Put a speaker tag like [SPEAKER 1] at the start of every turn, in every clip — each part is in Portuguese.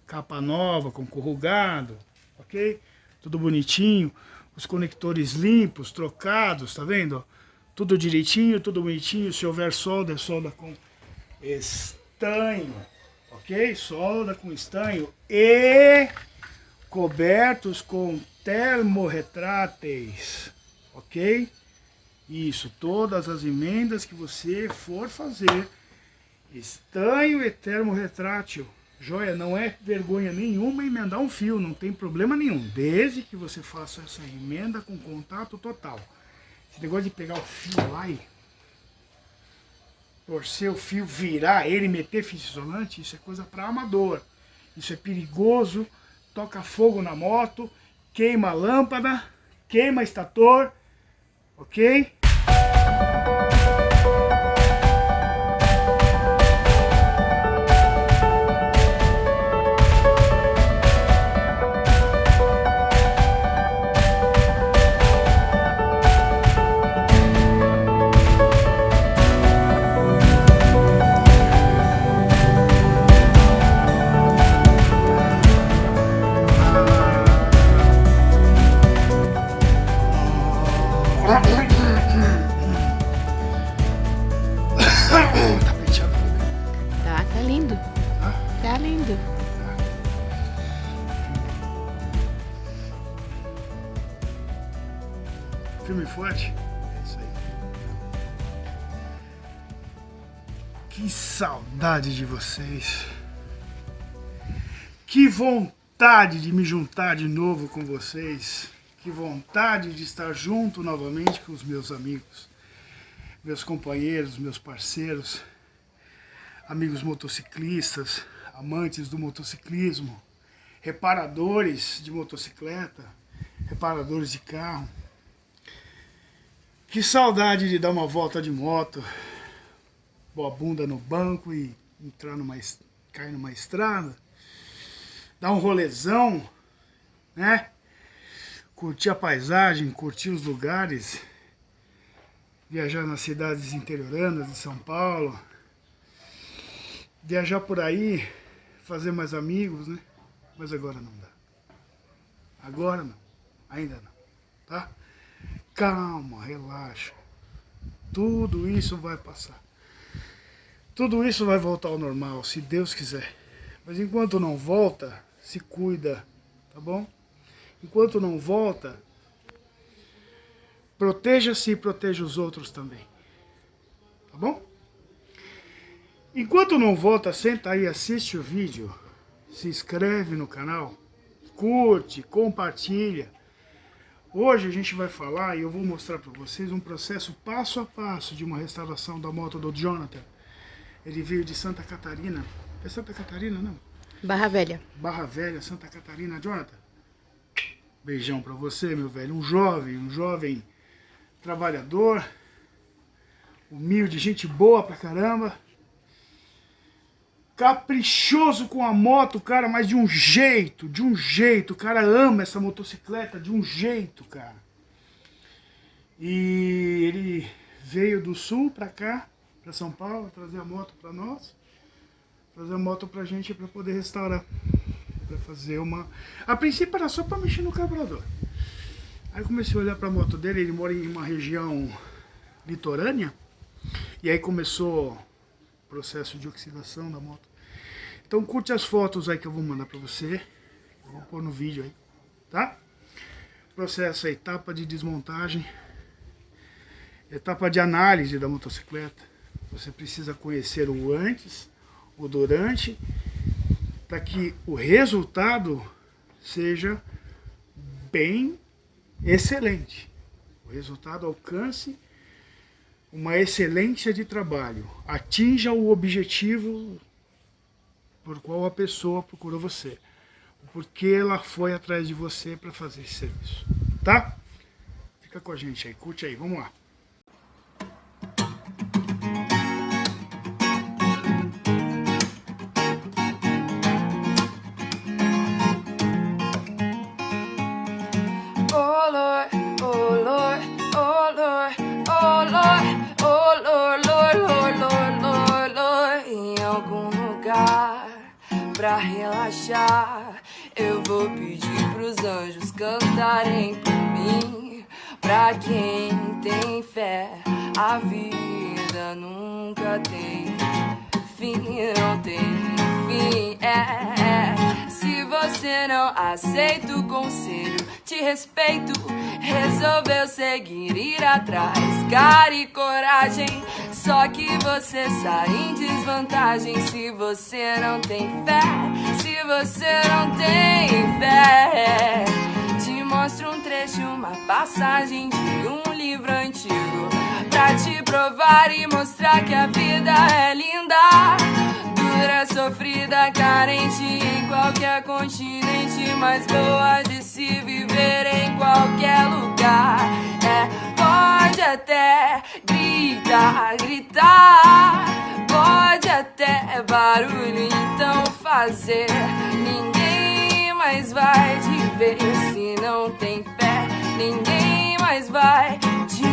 [SPEAKER 1] capa nova, com corrugado, ok? Tudo bonitinho, os conectores limpos, trocados, tá vendo? Tudo direitinho, tudo bonitinho. Se houver solda, é solda com estanho, ok? Solda com estanho e cobertos com termorretráteis, ok? Isso, todas as emendas que você for fazer, estanho e termorretrátil. Joia, não é vergonha nenhuma emendar um fio, não tem problema nenhum, desde que você faça essa emenda com contato total. Esse negócio de pegar o fio lá e torcer o fio, virar ele, meter fio isolante, isso é coisa para amador. Isso é perigoso, toca fogo na moto, queima a lâmpada, queima estator, ok? Tá penteado,
[SPEAKER 2] Tá lindo. Tá lindo.
[SPEAKER 1] Firme e forte? É isso aí. Que saudade de vocês. Que vontade de me juntar de novo com vocês. Que vontade de estar junto novamente com os meus amigos, meus companheiros, meus parceiros, amigos motociclistas, amantes do motociclismo, reparadores de motocicleta, reparadores de carro. Que saudade de dar uma volta de moto, pôr a bunda no banco e entrar cair numa estrada, dar um rolezão, né? Curtir a paisagem, curtir os lugares, viajar nas cidades interioranas de São Paulo, viajar por aí, fazer mais amigos, né? Mas agora não dá. Agora não, ainda não, tá? Calma, relaxa. Tudo isso vai passar. Tudo isso vai voltar ao normal, se Deus quiser. Mas enquanto não volta, se cuida, tá bom? Enquanto não volta, proteja-se e proteja os outros também. Tá bom? Enquanto não volta, senta aí, assiste o vídeo, se inscreve no canal, curte, compartilha. Hoje a gente vai falar e eu vou mostrar para vocês um processo passo a passo de uma restauração da moto do Jonathan. Ele veio de Santa Catarina. É Santa Catarina, não?
[SPEAKER 2] Barra Velha.
[SPEAKER 1] Barra Velha, Santa Catarina. Jonathan, beijão pra você, meu velho. Um jovem trabalhador, humilde, gente boa pra caramba. Caprichoso com a moto, cara, mas de um jeito. O cara ama essa motocicleta de um jeito, cara. E ele veio do sul pra cá, pra São Paulo, trazer a moto pra nós. Trazer a moto pra gente pra poder restaurar. Pra fazer uma... A princípio era só pra mexer no carburador. Aí comecei a olhar pra moto dele, ele mora em uma região litorânea. E aí começou o processo de oxidação da moto. Então curte as fotos aí que eu vou mandar pra você. Eu vou pôr no vídeo aí, tá? Processo aí, etapa de desmontagem. Etapa de análise da motocicleta. Você precisa conhecer o antes, o durante, para que o resultado seja bem excelente. O resultado alcance uma excelência de trabalho, atinja o objetivo por qual a pessoa procurou você, porque ela foi atrás de você para fazer esse serviço, tá? Fica com a gente aí, curte aí, vamos lá.
[SPEAKER 3] Pra relaxar, eu vou pedir pros anjos cantarem por mim. Pra quem tem fé, a vida nunca tem fim, não tem fim. Se você não aceita o conselho, te respeito. Resolveu seguir, ir atrás, cara e coragem. Só que você sai em desvantagem se você não tem fé. Se você não tem fé, te mostro um trecho, uma passagem de um livro antigo, pra te provar e mostrar que a vida é linda, dura, sofrida, carente em qualquer continente, mas boa de se viver em qualquer lugar. Pode até gritar, pode até barulho então fazer, ninguém mais vai te ver se não tem fé, ninguém mais vai te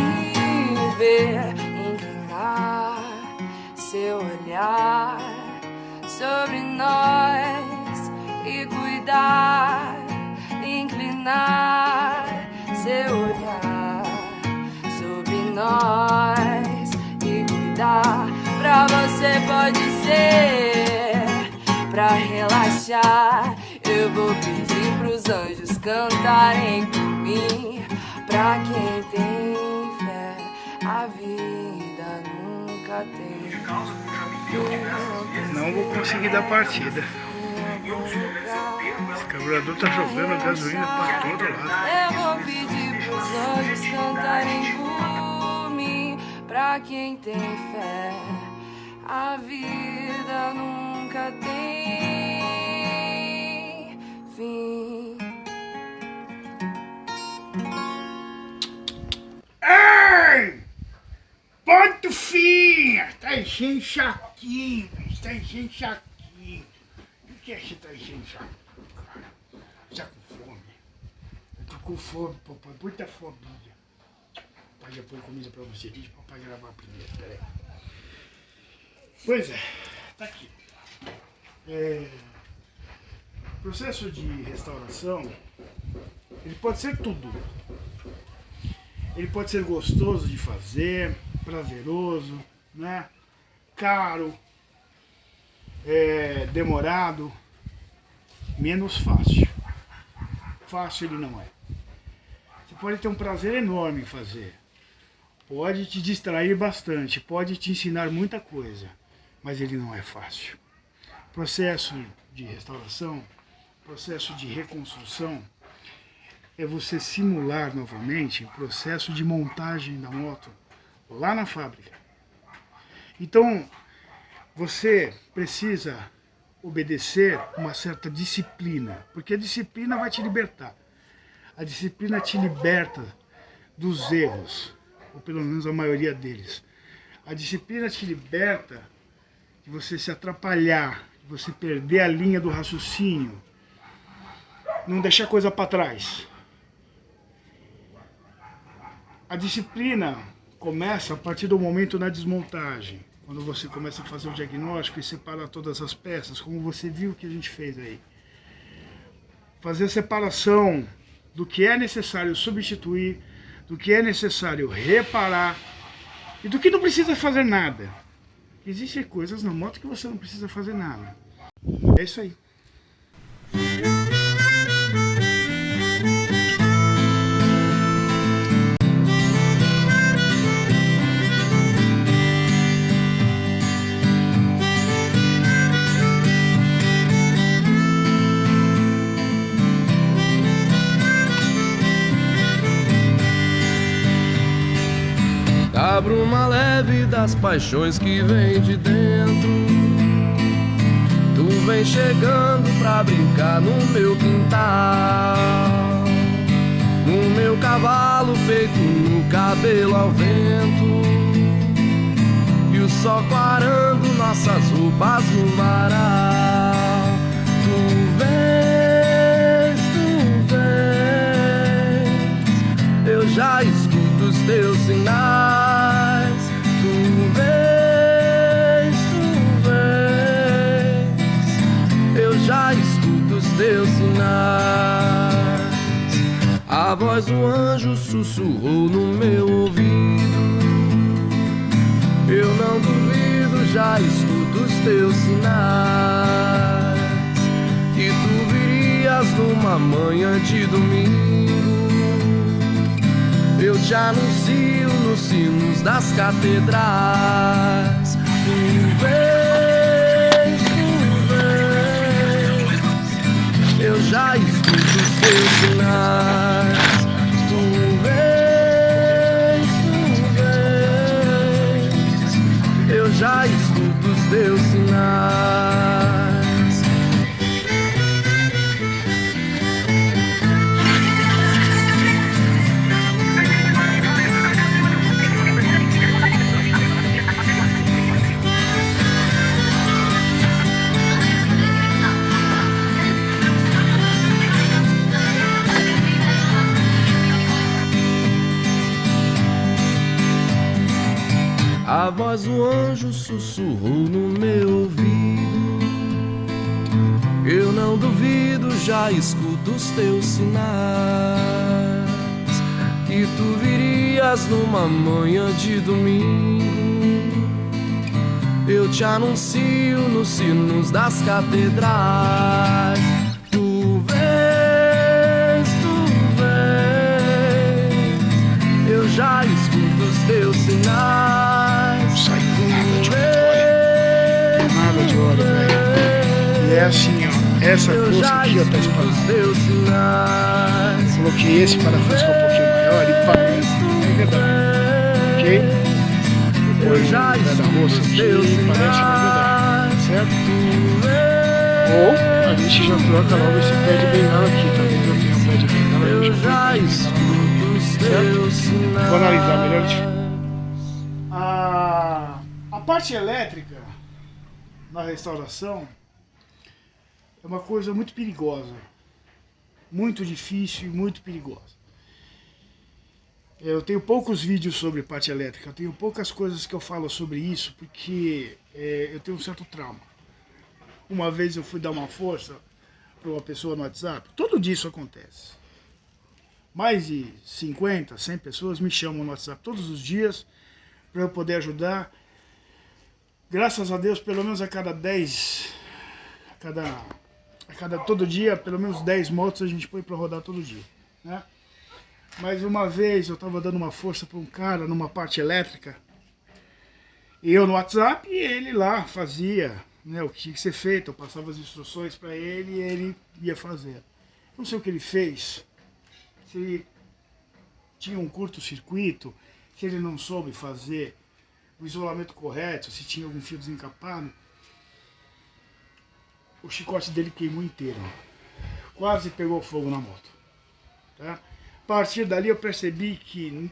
[SPEAKER 3] ver. Inclinar seu olhar sobre nós e cuidar, inclinar seu olhar sobre nós e cuidar. Pra você pode ser, pra relaxar, eu vou pedir pros anjos cantarem por mim. Pra quem tem fé, a vida nunca tem.
[SPEAKER 1] Não vou conseguir dar partida. Esse carburador tá jogando gasolina pra todo lado.
[SPEAKER 3] Eu vou pedir pros anjos cantarem por mim. Pra quem tem fé, a vida nunca tem fim.
[SPEAKER 1] Ei! Ponto fim! Tá enchendo chaquinho, tá enchendo chaquinho. O que é que tá enchendo chaquinho, cara? Tá com fome? Eu tô com fome, papai, muita fominha. Papai já põe comida pra você, deixa o papai gravar primeiro, peraí. Pois é, tá aqui. O processo de restauração, ele pode ser tudo. Ele pode ser gostoso de fazer, prazeroso, né? Caro, demorado, menos fácil. Fácil ele não é. Você pode ter um prazer enorme em fazer, pode te distrair bastante, pode te ensinar muita coisa, mas ele não é fácil. Processo de restauração, processo de reconstrução, é você simular novamente o processo de montagem da moto lá na fábrica. Então, você precisa obedecer uma certa disciplina, porque a disciplina vai te libertar. A disciplina te liberta dos erros, ou pelo menos a maioria deles. A disciplina te liberta de você se atrapalhar, de você perder a linha do raciocínio, não deixar coisa para trás. A disciplina começa a partir do momento da desmontagem, quando você começa a fazer o diagnóstico e separar todas as peças, como você viu que a gente fez aí. Fazer a separação do que é necessário substituir, do que é necessário reparar e do que não precisa fazer nada. Existem coisas na moto que você não precisa fazer nada. É isso aí.
[SPEAKER 4] A bruma leve das paixões que vem de dentro, tu vem chegando pra brincar no meu quintal, no meu cavalo feito no cabelo ao vento, e o sol clarando nossas roupas no varal. Tu vens, eu já escuto os teus sinais. Tu vens, eu já estou os teus sinais. A voz do anjo sussurrou no meu ouvido. Eu não duvido, já escuto os teus sinais. Que tu virias numa manhã de domingo. Eu te anuncio nos sinos das catedrais. Tu vens, eu já escuto os teus sinais. Tu vens, eu já escuto os teus sinais. A voz do anjo sussurrou no meu ouvido. Eu não duvido, já escuto os teus sinais. Que tu virias numa manhã de domingo. Eu te anuncio nos sinos das catedrais. Tu vens, eu já escuto os teus sinais.
[SPEAKER 1] Nada de óleo, velho. E é assim, ó. Essa coisa aqui, ó, tá disparando. Coloquei esse parafuso que é um pouquinho maior e pá, é verdade. Ok? Depois o pé da moça aqui parece que é verdade, certo? Ou a gente já troca logo esse pé de bengala aqui, talvez eu tenha um pé de bengala. Eu já escuto os teus sinais. Vou analisar melhor. A parte elétrica na restauração é uma coisa muito perigosa, muito difícil e muito perigosa. Eu tenho poucos vídeos sobre parte elétrica, eu tenho poucas coisas que eu falo sobre isso, porque eu tenho um certo trauma. Uma vez eu fui dar uma força para uma pessoa no WhatsApp, todo dia isso acontece. Mais de 50, 100 pessoas me chamam no WhatsApp todos os dias para eu poder ajudar. Graças a Deus, pelo menos a cada 10, todo dia, pelo menos 10 motos a gente põe para rodar todo dia, né? Mas uma vez eu estava dando uma força para um cara numa parte elétrica, e eu no WhatsApp, e ele lá fazia, né, o que tinha que ser feito, eu passava as instruções para ele e ele ia fazer. Não sei o que ele fez, se ele tinha um curto-circuito, se ele não soube fazer o isolamento correto, se tinha algum fio desencapado, o chicote dele queimou inteiro, quase pegou fogo na moto, tá? A partir dali eu percebi que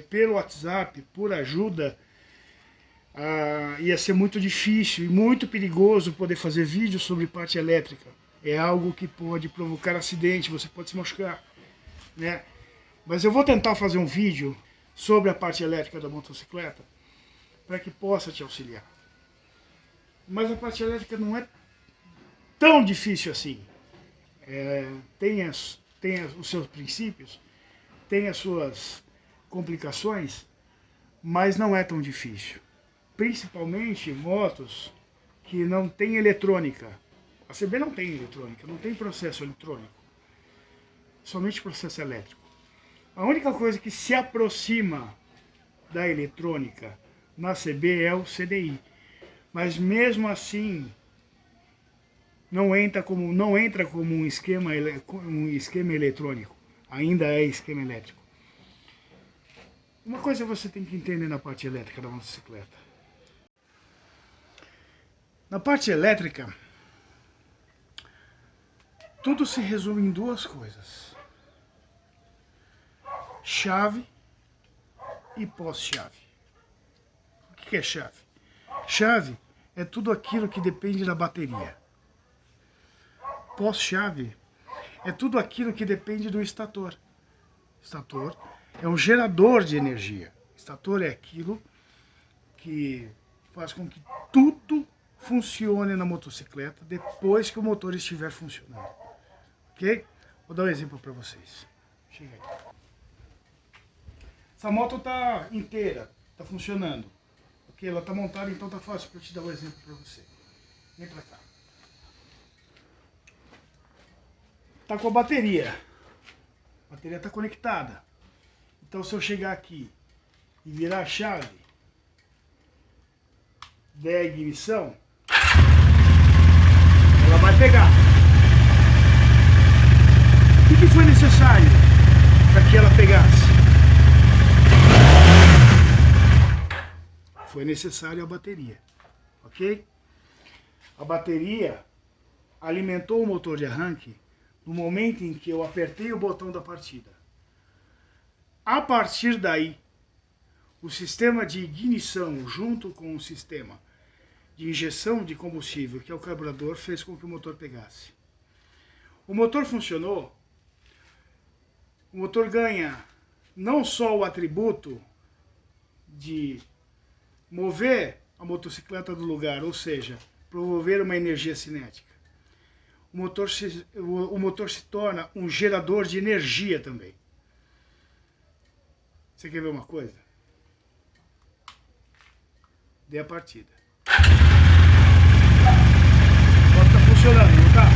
[SPEAKER 1] pelo WhatsApp, por ajuda, ia ser muito difícil e muito perigoso poder fazer vídeo sobre parte elétrica. É algo que pode provocar acidente, você pode se machucar, né? Mas eu vou tentar fazer um vídeo sobre a parte elétrica da motocicleta, para que possa te auxiliar. Mas a parte elétrica não é tão difícil assim. Tem os seus princípios, tem as suas complicações, mas não é tão difícil. Principalmente motos que não tem eletrônica. A CB não tem eletrônica, não tem processo eletrônico, somente processo elétrico. A única coisa que se aproxima da eletrônica na CB é o CDI, mas mesmo assim não entra como um esquema eletrônico, ainda é esquema elétrico. Uma coisa você tem que entender na parte elétrica da motocicleta. Na parte elétrica, tudo se resume em duas coisas: chave e pós-chave. O que é chave? Chave é tudo aquilo que depende da bateria. Pós-chave é tudo aquilo que depende do estator. Estator é um gerador de energia. Estator é aquilo que faz com que tudo funcione na motocicleta depois que o motor estiver funcionando. ok? Vou dar um exemplo para vocês. Chega aí. Essa moto tá inteira, tá funcionando. Ok? Ela tá montada, então tá fácil para eu te dar um exemplo para você. Vem para cá. Tá com a bateria. A bateria tá conectada. Então se eu chegar aqui e virar a chave, der a ignição, ela vai pegar. O que foi necessário para que ela pegasse? Foi necessário a bateria, ok? A bateria alimentou o motor de arranque no momento em que eu apertei o botão da partida. A partir daí, o sistema de ignição junto com o sistema de injeção de combustível, que é o carburador, fez com que o motor pegasse. O motor funcionou, o motor ganha não só o atributo de mover a motocicleta do lugar, ou seja, promover uma energia cinética. O motor se torna um gerador de energia também. Você quer ver uma coisa? Dê a partida. A moto está funcionando, não está?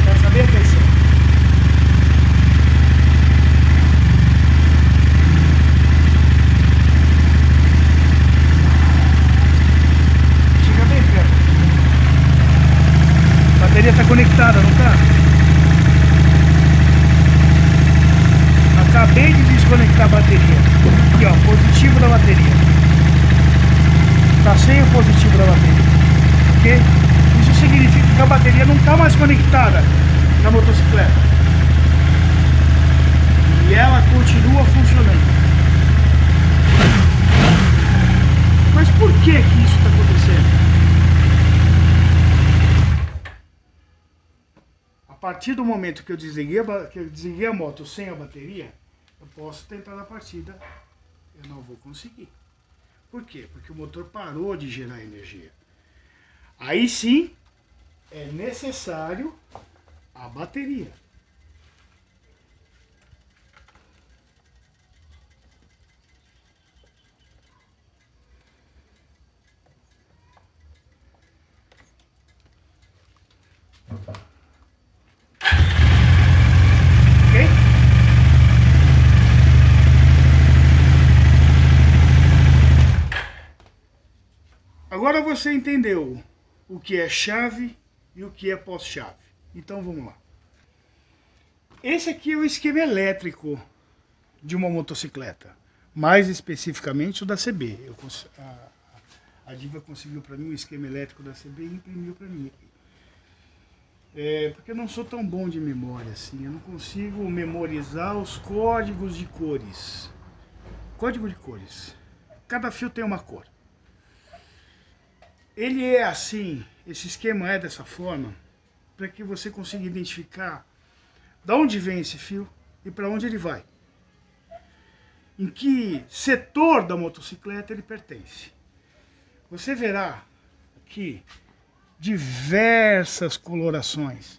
[SPEAKER 1] Quer saber? Atenção. Chega bem perto. A bateria está conectada, não está? Acabei de desconectar a bateria. Aqui ó, positivo da bateria. Está sem o positivo da bateria. Ok? Isso significa que a bateria não está mais conectada na motocicleta. E ela continua funcionando. Mas por que isso está acontecendo? A partir do momento que eu desliguei a moto sem a bateria, eu posso tentar a partida, eu não vou conseguir. Por quê? Porque o motor parou de gerar energia. Aí sim, é necessário a bateria. Agora você entendeu o que é chave e o que é pós-chave. Então vamos lá. Esse aqui é o esquema elétrico de uma motocicleta. Mais especificamente o da CB. A Diva conseguiu para mim o esquema elétrico da CB e imprimiu para mim aqui. Porque eu não sou tão bom de memória assim. Eu não consigo memorizar os códigos de cores. Código de cores. Cada fio tem uma cor. Ele é assim, esse esquema é dessa forma, para que você consiga identificar de onde vem esse fio e para onde ele vai. Em que setor da motocicleta ele pertence. Você verá aqui diversas colorações,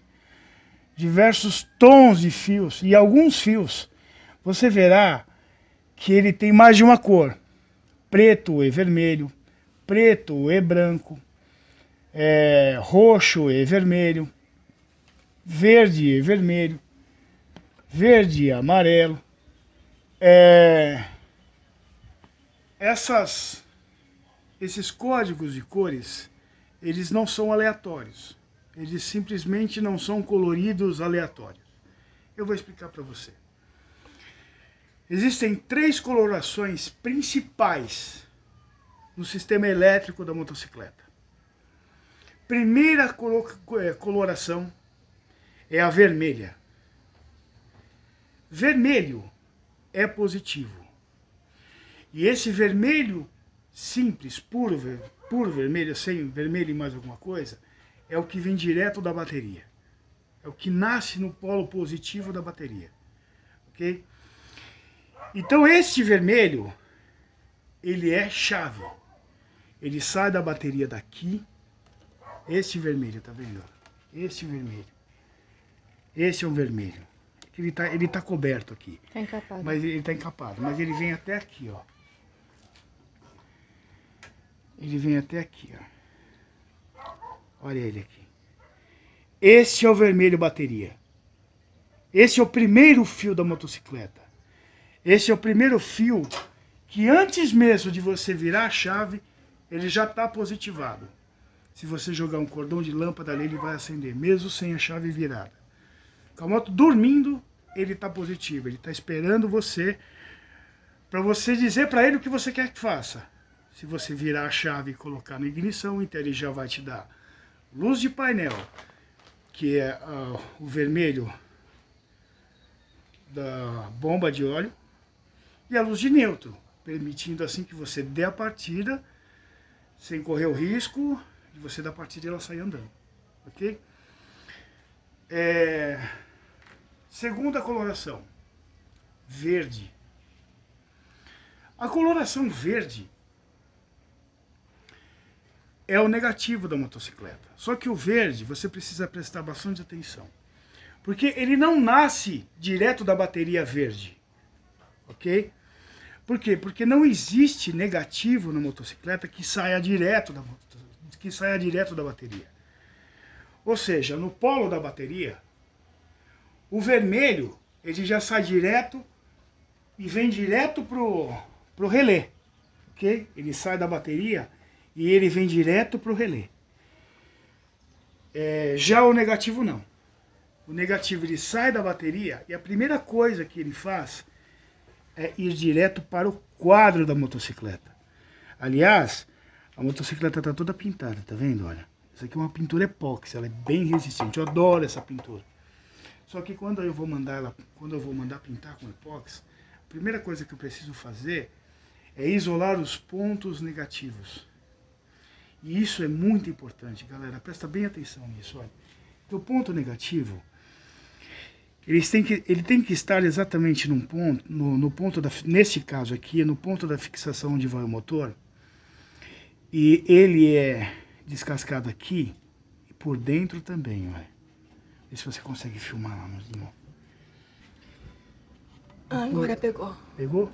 [SPEAKER 1] diversos tons de fios, e alguns fios você verá que ele tem mais de uma cor, preto e vermelho, preto e branco, roxo e vermelho, verde e vermelho, verde e amarelo. Esses códigos de cores, eles não são aleatórios. Eles simplesmente não são coloridos aleatórios. Eu vou explicar para você. Existem 3 colorações principais no sistema elétrico da motocicleta. Primeira coloração é a vermelha. Vermelho é positivo. E esse vermelho simples, puro vermelho, sem vermelho e mais alguma coisa, é o que vem direto da bateria. É o que nasce no polo positivo da bateria. Ok? Então este vermelho, ele é chave. Ele sai da bateria daqui. Este vermelho, tá vendo? Esse vermelho. Esse é um vermelho. Ele tá coberto aqui.
[SPEAKER 2] Tá encapado.
[SPEAKER 1] Mas ele tá encapado. Mas ele vem até aqui, ó. Ele vem até aqui, ó. Olha ele aqui. Esse é o vermelho bateria. Esse é o primeiro fio da motocicleta. Esse é o primeiro fio que antes mesmo de você virar a chave, ele já está positivado. Se você jogar um cordão de lâmpada ali, ele vai acender, mesmo sem a chave virada. Com a moto dormindo, ele está positivo. Ele está esperando você, para você dizer para ele o que você quer que faça. Se você virar a chave e colocar na ignição, então ele já vai te dar luz de painel, que é o vermelho da bomba de óleo, e a luz de neutro, permitindo assim que você dê a partida, sem correr o risco de você dar a partida e ela sair andando. Ok? Segunda coloração, verde. A coloração verde é o negativo da motocicleta. Só que o verde, você precisa prestar bastante atenção. Porque ele não nasce direto da bateria verde. Ok? Por quê? Porque não existe negativo na motocicleta que saia direto da bateria. Ou seja, no polo da bateria, o vermelho ele já sai direto e vem direto pro relé. Ok? Ele sai da bateria e ele vem direto para o relé. Já o negativo não. O negativo ele sai da bateria e a primeira coisa que ele faz é ir direto para o quadro da motocicleta. Aliás, a motocicleta está toda pintada, tá vendo? Olha, isso aqui é uma pintura epóxi, ela é bem resistente. Eu adoro essa pintura. Só que quando eu vou mandar pintar com epóxi, a primeira coisa que eu preciso fazer é isolar os pontos negativos. E isso é muito importante, galera. Presta bem atenção nisso. Olha. O ponto negativo, ele tem que estar exatamente num ponto, nesse caso aqui, no ponto da fixação onde vai o motor. E ele é descascado aqui e por dentro também, olha. Vê se você consegue filmar lá, irmão.
[SPEAKER 2] Agora pegou.
[SPEAKER 1] Pegou?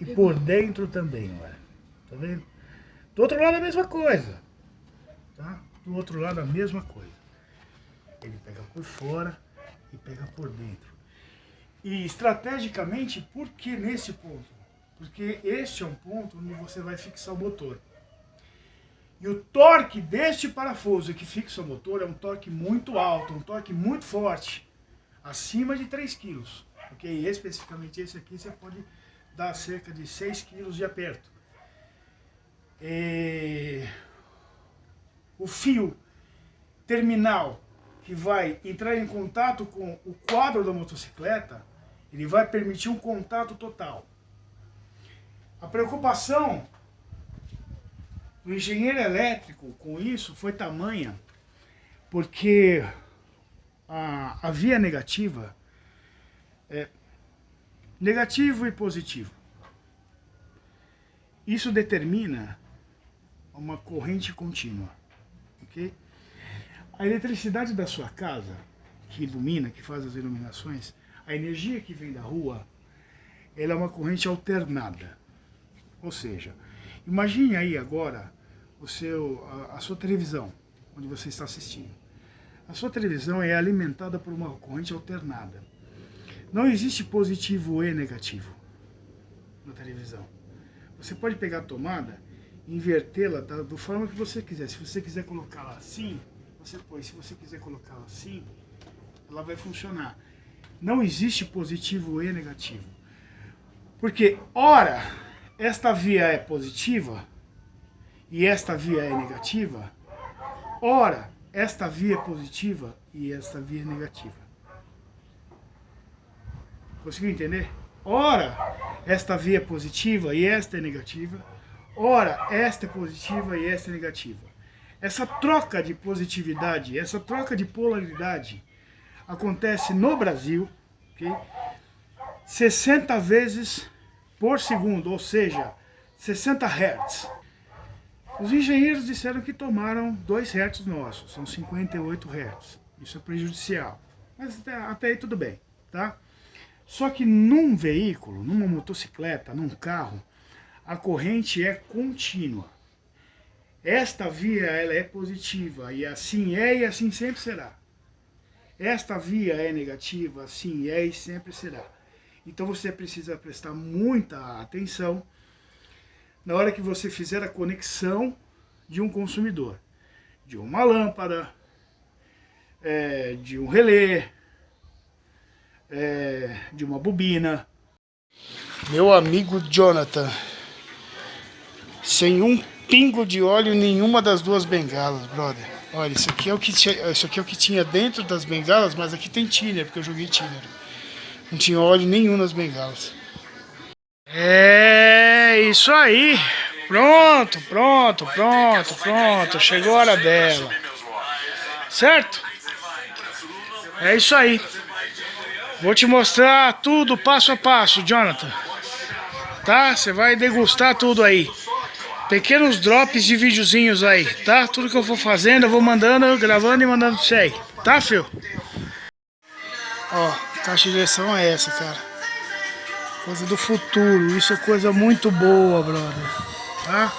[SPEAKER 1] E por dentro também, olha. Tá vendo? Do outro lado a mesma coisa. Tá? Do outro lado a mesma coisa. Ele pega por fora e pega por dentro. E estrategicamente, por que nesse ponto? Porque este é um ponto onde você vai fixar o motor. E o torque deste parafuso que fixa o motor é um torque muito alto, um torque muito forte, acima de 3 kg. Okay? Especificamente esse aqui você pode dar cerca de 6 kg de aperto. O fio terminal que vai entrar em contato com o quadro da motocicleta, ele vai permitir um contato total. A preocupação do engenheiro elétrico com isso foi tamanha, porque a via negativa é negativo e positivo. Isso determina uma corrente contínua. Okay? A eletricidade da sua casa, que ilumina, que faz as iluminações, a energia que vem da rua, ela é uma corrente alternada. Ou seja, imagine aí agora a sua televisão, onde você está assistindo. A sua televisão é alimentada por uma corrente alternada. Não existe positivo e negativo na televisão. Você pode pegar a tomada e invertê-la da forma que você quiser. Se você quiser colocá-la assim, você põe. Se você quiser colocá-la assim, ela vai funcionar. Não existe positivo e negativo. Porque, ora, esta via é positiva e esta via é negativa. Ora, esta via é positiva e esta via é negativa. Conseguiu entender? Ora, esta via é positiva e esta é negativa. Ora, esta é positiva e esta é negativa. Essa troca de positividade, essa troca de polaridade acontece no Brasil, okay? 60 vezes por segundo, ou seja, 60 Hz. Os engenheiros disseram que tomaram 2 Hz nossos, são 58 Hz. Isso é prejudicial. Mas até aí tudo bem, tá? Só que num veículo, numa motocicleta, num carro, a corrente é contínua. Esta via ela é positiva, e assim sempre será. Esta via é negativa, assim é e sempre será. Então você precisa prestar muita atenção na hora que você fizer a conexão de um consumidor, de uma lâmpada, de um relé, de uma bobina. Meu amigo Jonathan, sem um pingo de óleo em nenhuma das duas bengalas, brother. Olha, isso aqui é o que tinha dentro das bengalas, mas aqui tem thinner, porque eu joguei thinner. Não tinha óleo nenhum nas bengalas. É isso aí. Pronto. Chegou a hora dela. Certo? É isso aí. Vou te mostrar tudo passo a passo, Jonathan. Tá? Você vai degustar tudo aí. Pequenos drops de videozinhos aí, tá? Tudo que eu for fazendo, eu vou mandando, gravando e mandando pra você aí. Tá, filho? Ó, caixa de direção é essa, cara. Coisa do futuro. Isso é coisa muito boa, brother. Tá?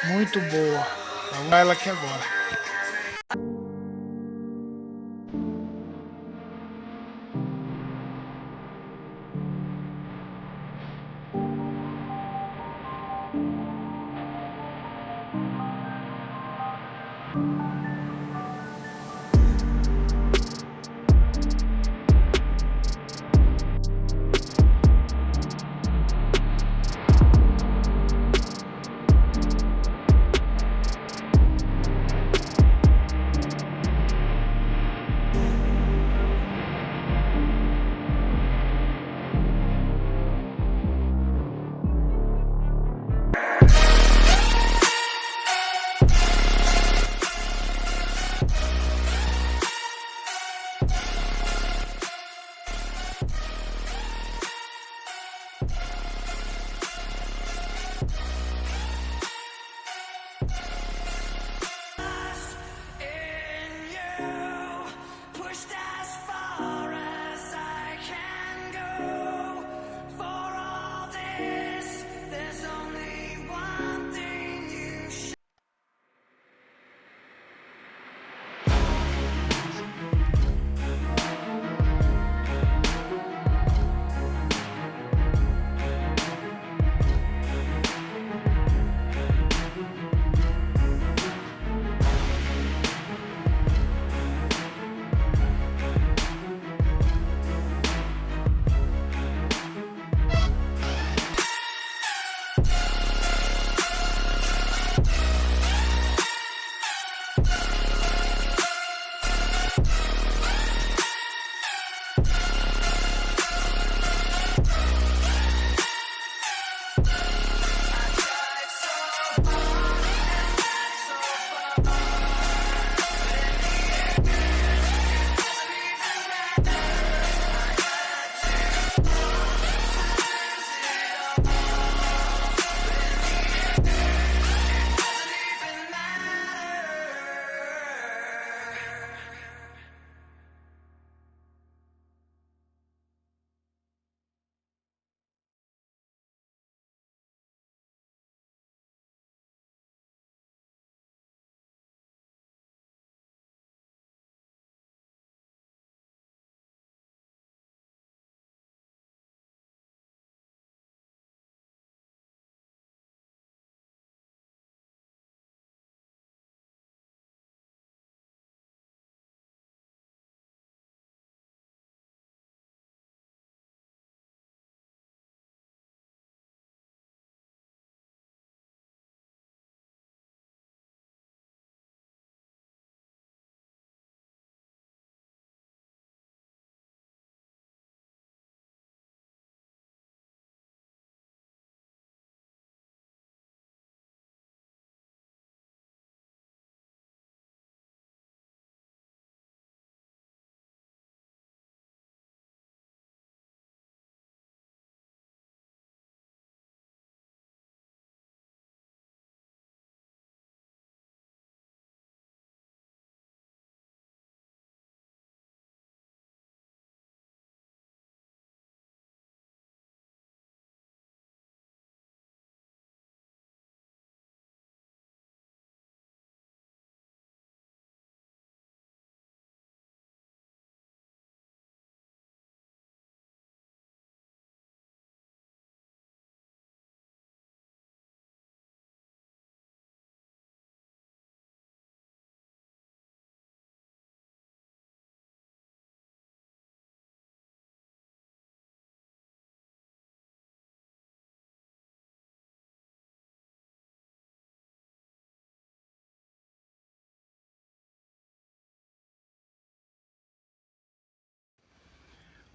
[SPEAKER 1] Muito boa. Vamos lá ela aqui agora.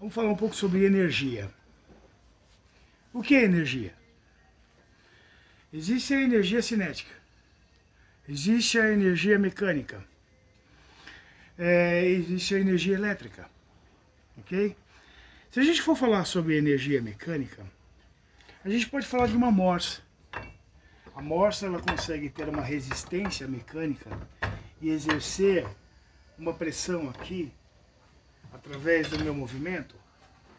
[SPEAKER 1] Vamos falar um pouco sobre energia. O que é energia? Existe a energia cinética, existe a energia mecânica, existe a energia elétrica, ok? Se a gente for falar sobre energia mecânica, a gente pode falar de uma morsa. A morsa ela consegue ter uma resistência mecânica e exercer uma pressão aqui, através do meu movimento,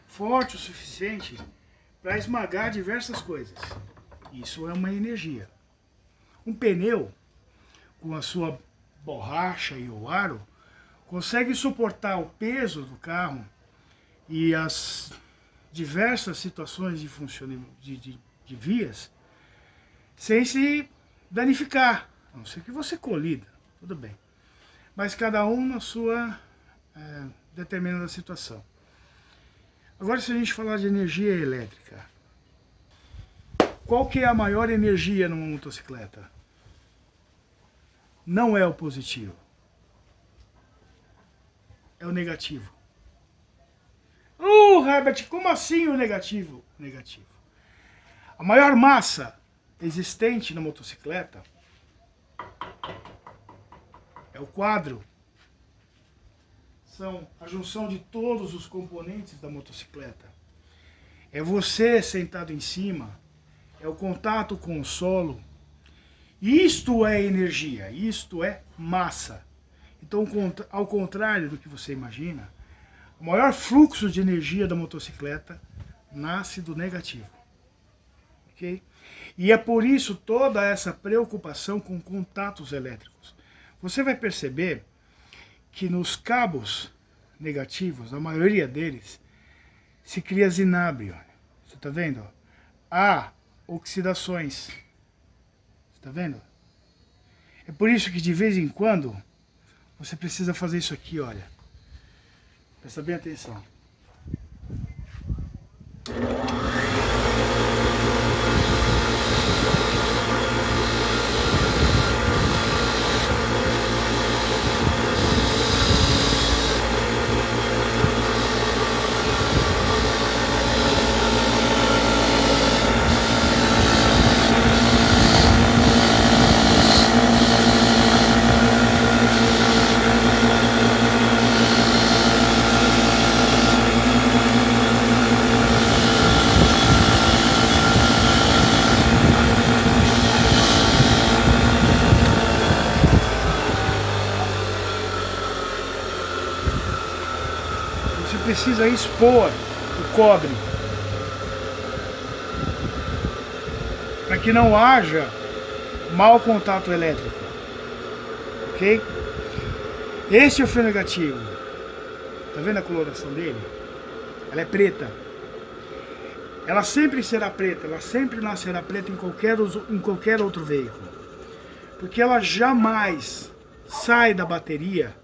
[SPEAKER 1] forte o suficiente para esmagar diversas coisas. Isso é uma energia. Um pneu, com a sua borracha e o aro, consegue suportar o peso do carro e as diversas situações de vias sem se danificar, a não ser que você colida, tudo bem. Mas cada um na sua determinada situação. Agora, se a gente falar de energia elétrica, qual que é a maior energia numa motocicleta? Não é o positivo, é o negativo. Herbert, como assim o negativo? Negativo. A maior massa existente na motocicleta é o quadro. São a junção de todos os componentes da motocicleta. É você sentado em cima, é o contato com o solo. Isto é energia, isto é massa. Então, ao contrário do que você imagina, o maior fluxo de energia da motocicleta nasce do negativo. Ok? E é por isso toda essa preocupação com contatos elétricos. Você vai perceber que nos cabos negativos, a maioria deles, se cria zinábrio. Você está vendo? Há oxidações. Você está vendo? É por isso que de vez em quando você precisa fazer isso aqui, olha. Presta bem atenção. Você precisa expor o cobre para que não haja mau contato elétrico, ok? Esse é o fio negativo. Tá vendo a coloração dele? Ela é preta. Ela sempre será preta, ela sempre nascerá preta em qualquer outro veículo, porque ela jamais sai da bateria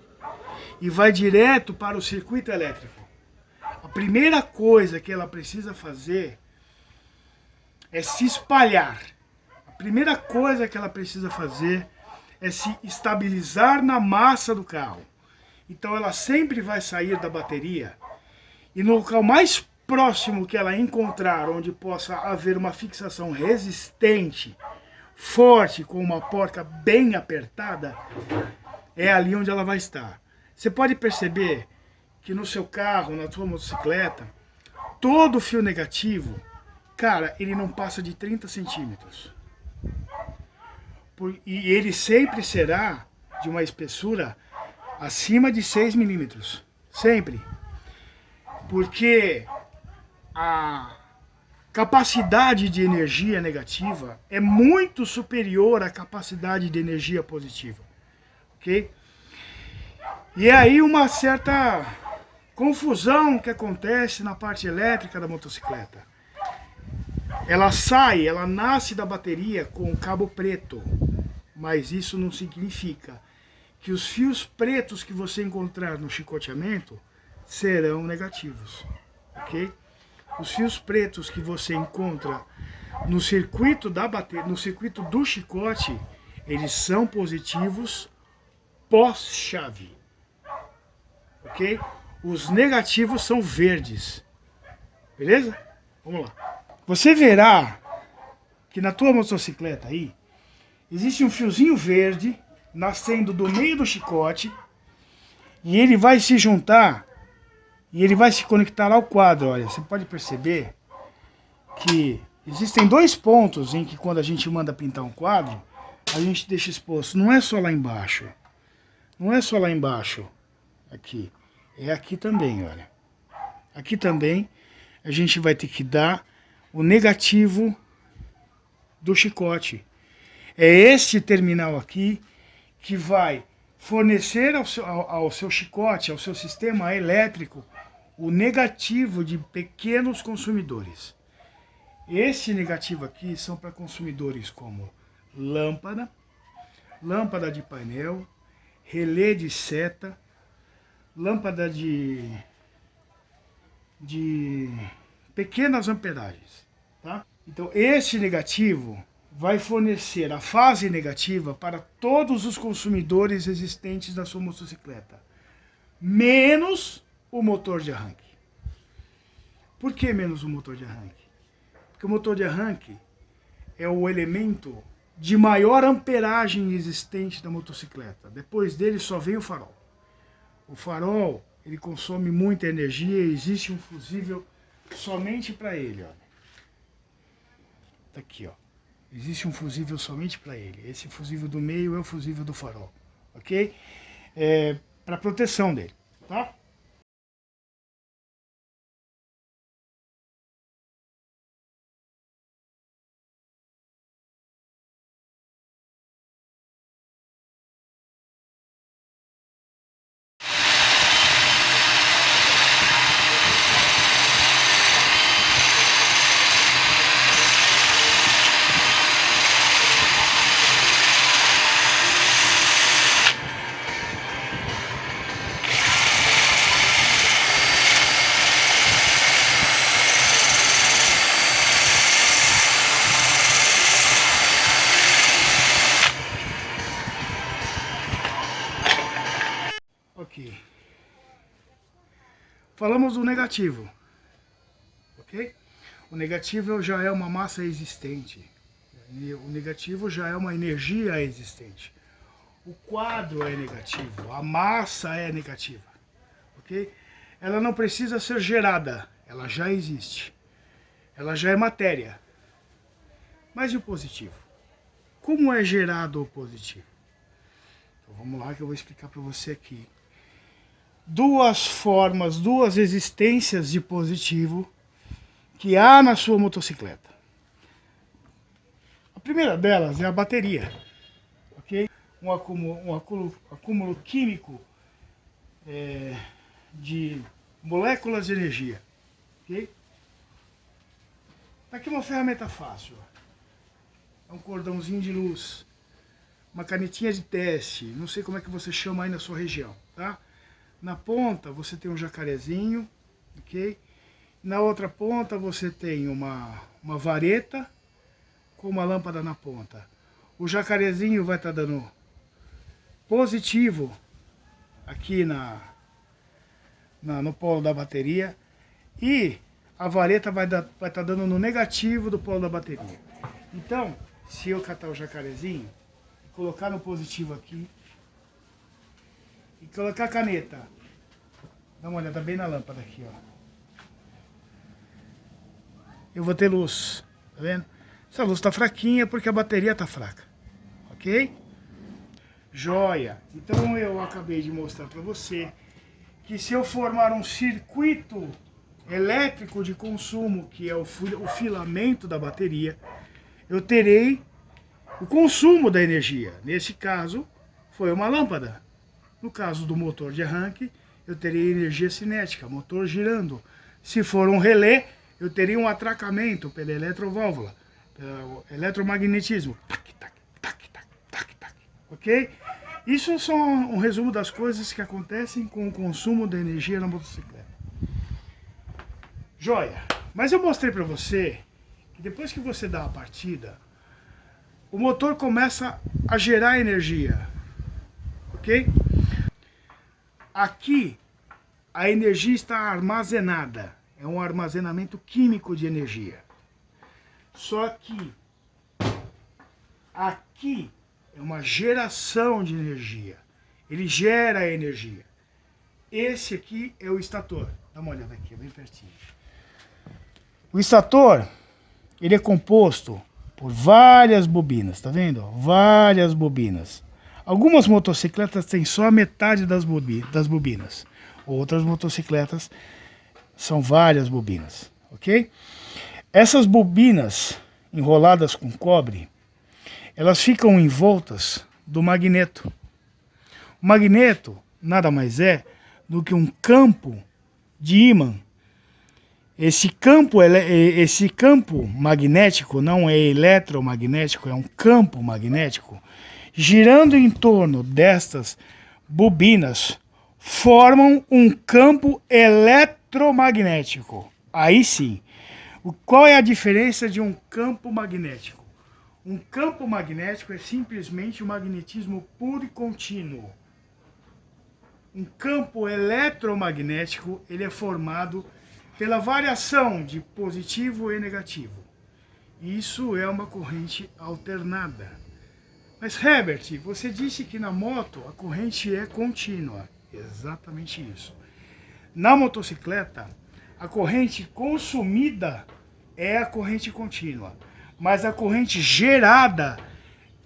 [SPEAKER 1] e vai direto para o circuito elétrico. A primeira coisa que ela precisa fazer é se espalhar. A primeira coisa que ela precisa fazer é se estabilizar na massa do carro. Então ela sempre vai sair da bateria e no local mais próximo que ela encontrar, onde possa haver uma fixação resistente, forte, com uma porca bem apertada, é ali onde ela vai estar. Você pode perceber que no seu carro, na sua motocicleta, todo fio negativo, cara, ele não passa de 30 centímetros. E ele sempre será de uma espessura acima de 6 milímetros. Sempre. Porque a capacidade de energia negativa é muito superior à capacidade de energia positiva. Ok? E é aí uma certa confusão que acontece na parte elétrica da motocicleta. Ela nasce da bateria com o cabo preto, mas isso não significa que os fios pretos que você encontrar no chicoteamento serão negativos, ok? Os fios pretos que você encontra no circuito da bateria, no circuito do chicote, eles são positivos pós-chave. Ok? os negativos são verdes. Beleza? Vamos lá. Você verá que na tua motocicleta aí, existe um fiozinho verde nascendo do meio do chicote e ele vai se juntar e ele vai se conectar ao quadro. Olha, você pode perceber que existem dois pontos em que quando a gente manda pintar um quadro, a gente deixa exposto. Não é só lá embaixo. Não é só lá embaixo. Aqui. É aqui também, olha. Aqui também a gente vai ter que dar o negativo do chicote. É este terminal aqui que vai fornecer ao seu chicote, ao seu sistema elétrico, o negativo de pequenos consumidores. Esse negativo aqui são para consumidores como lâmpada, lâmpada de painel, relé de seta, lâmpada de pequenas amperagens, tá? Então esse negativo vai fornecer a fase negativa para todos os consumidores existentes na sua motocicleta, menos o motor de arranque. Por que menos o motor de arranque? Porque o motor de arranque é o elemento de maior amperagem existente da motocicleta. Depois dele só vem o farol. O farol, ele consome muita energia e existe um fusível somente para ele. Olha. Tá aqui, ó. Existe um fusível somente para ele. Esse fusível do meio é o fusível do farol. Ok? Para proteção dele. Tá? Ok. Falamos do negativo, ok? O negativo já é uma massa existente. O negativo já é uma energia existente. O quadro é negativo, a massa é negativa, ok? Ela não precisa ser gerada, ela já existe. Ela já é matéria. Mas e o positivo? Como é gerado o positivo? Então vamos lá que eu vou explicar para você aqui. Duas formas, duas existências de positivo que há na sua motocicleta. A primeira delas é a bateria, ok? Um acúmulo químico de moléculas de energia, ok? Aqui uma ferramenta fácil, é um cordãozinho de luz, uma canetinha de teste, não sei como é que você chama aí na sua região, tá? Na ponta você tem um jacarezinho, ok? Na outra ponta você tem uma vareta com uma lâmpada na ponta. O jacarezinho vai estar dando positivo aqui no polo da bateria e a vareta vai estar dando no negativo do polo da bateria. Então, se eu catar o jacarezinho, colocar no positivo aqui, e colocar a caneta, dá uma olhada bem na lâmpada aqui, ó. Eu vou ter luz, tá vendo? Essa luz tá fraquinha porque a bateria tá fraca, ok? Joia! Então eu acabei de mostrar para você que se eu formar um circuito elétrico de consumo, que é o filamento da bateria, eu terei o consumo da energia. Nesse caso, foi uma lâmpada. No caso do motor de arranque, eu teria energia cinética, motor girando. Se for um relé, eu teria um atracamento pela eletroválvula, pelo eletromagnetismo. Tac, tac, tac, tac, tac, tac. Ok? Isso é só um resumo das coisas que acontecem com o consumo da energia na motocicleta. Joia! Mas eu mostrei para você que depois que você dá a partida, o motor começa a gerar energia. Ok? Aqui a energia está armazenada. É um armazenamento químico de energia. Só que aqui é uma geração de energia. Ele gera energia. Esse aqui é o estator. Dá uma olhada aqui, bem pertinho. O estator, ele é composto por várias bobinas, tá vendo? Várias bobinas. Algumas motocicletas têm só a metade das bobinas. Outras motocicletas são várias bobinas, ok? Essas bobinas enroladas com cobre, elas ficam envoltas do magneto. O magneto nada mais é do que um campo de ímã. Esse campo magnético não é eletromagnético, é um campo magnético, girando em torno destas bobinas, formam um campo eletromagnético. Aí sim. Qual é a diferença de um campo magnético? Um campo magnético é simplesmente o magnetismo puro e contínuo. Um campo eletromagnético, ele é formado pela variação de positivo e negativo. Isso é uma corrente alternada. Mas Herbert, você disse que na moto a corrente é contínua. Exatamente isso. Na motocicleta, a corrente consumida é a corrente contínua, mas a corrente gerada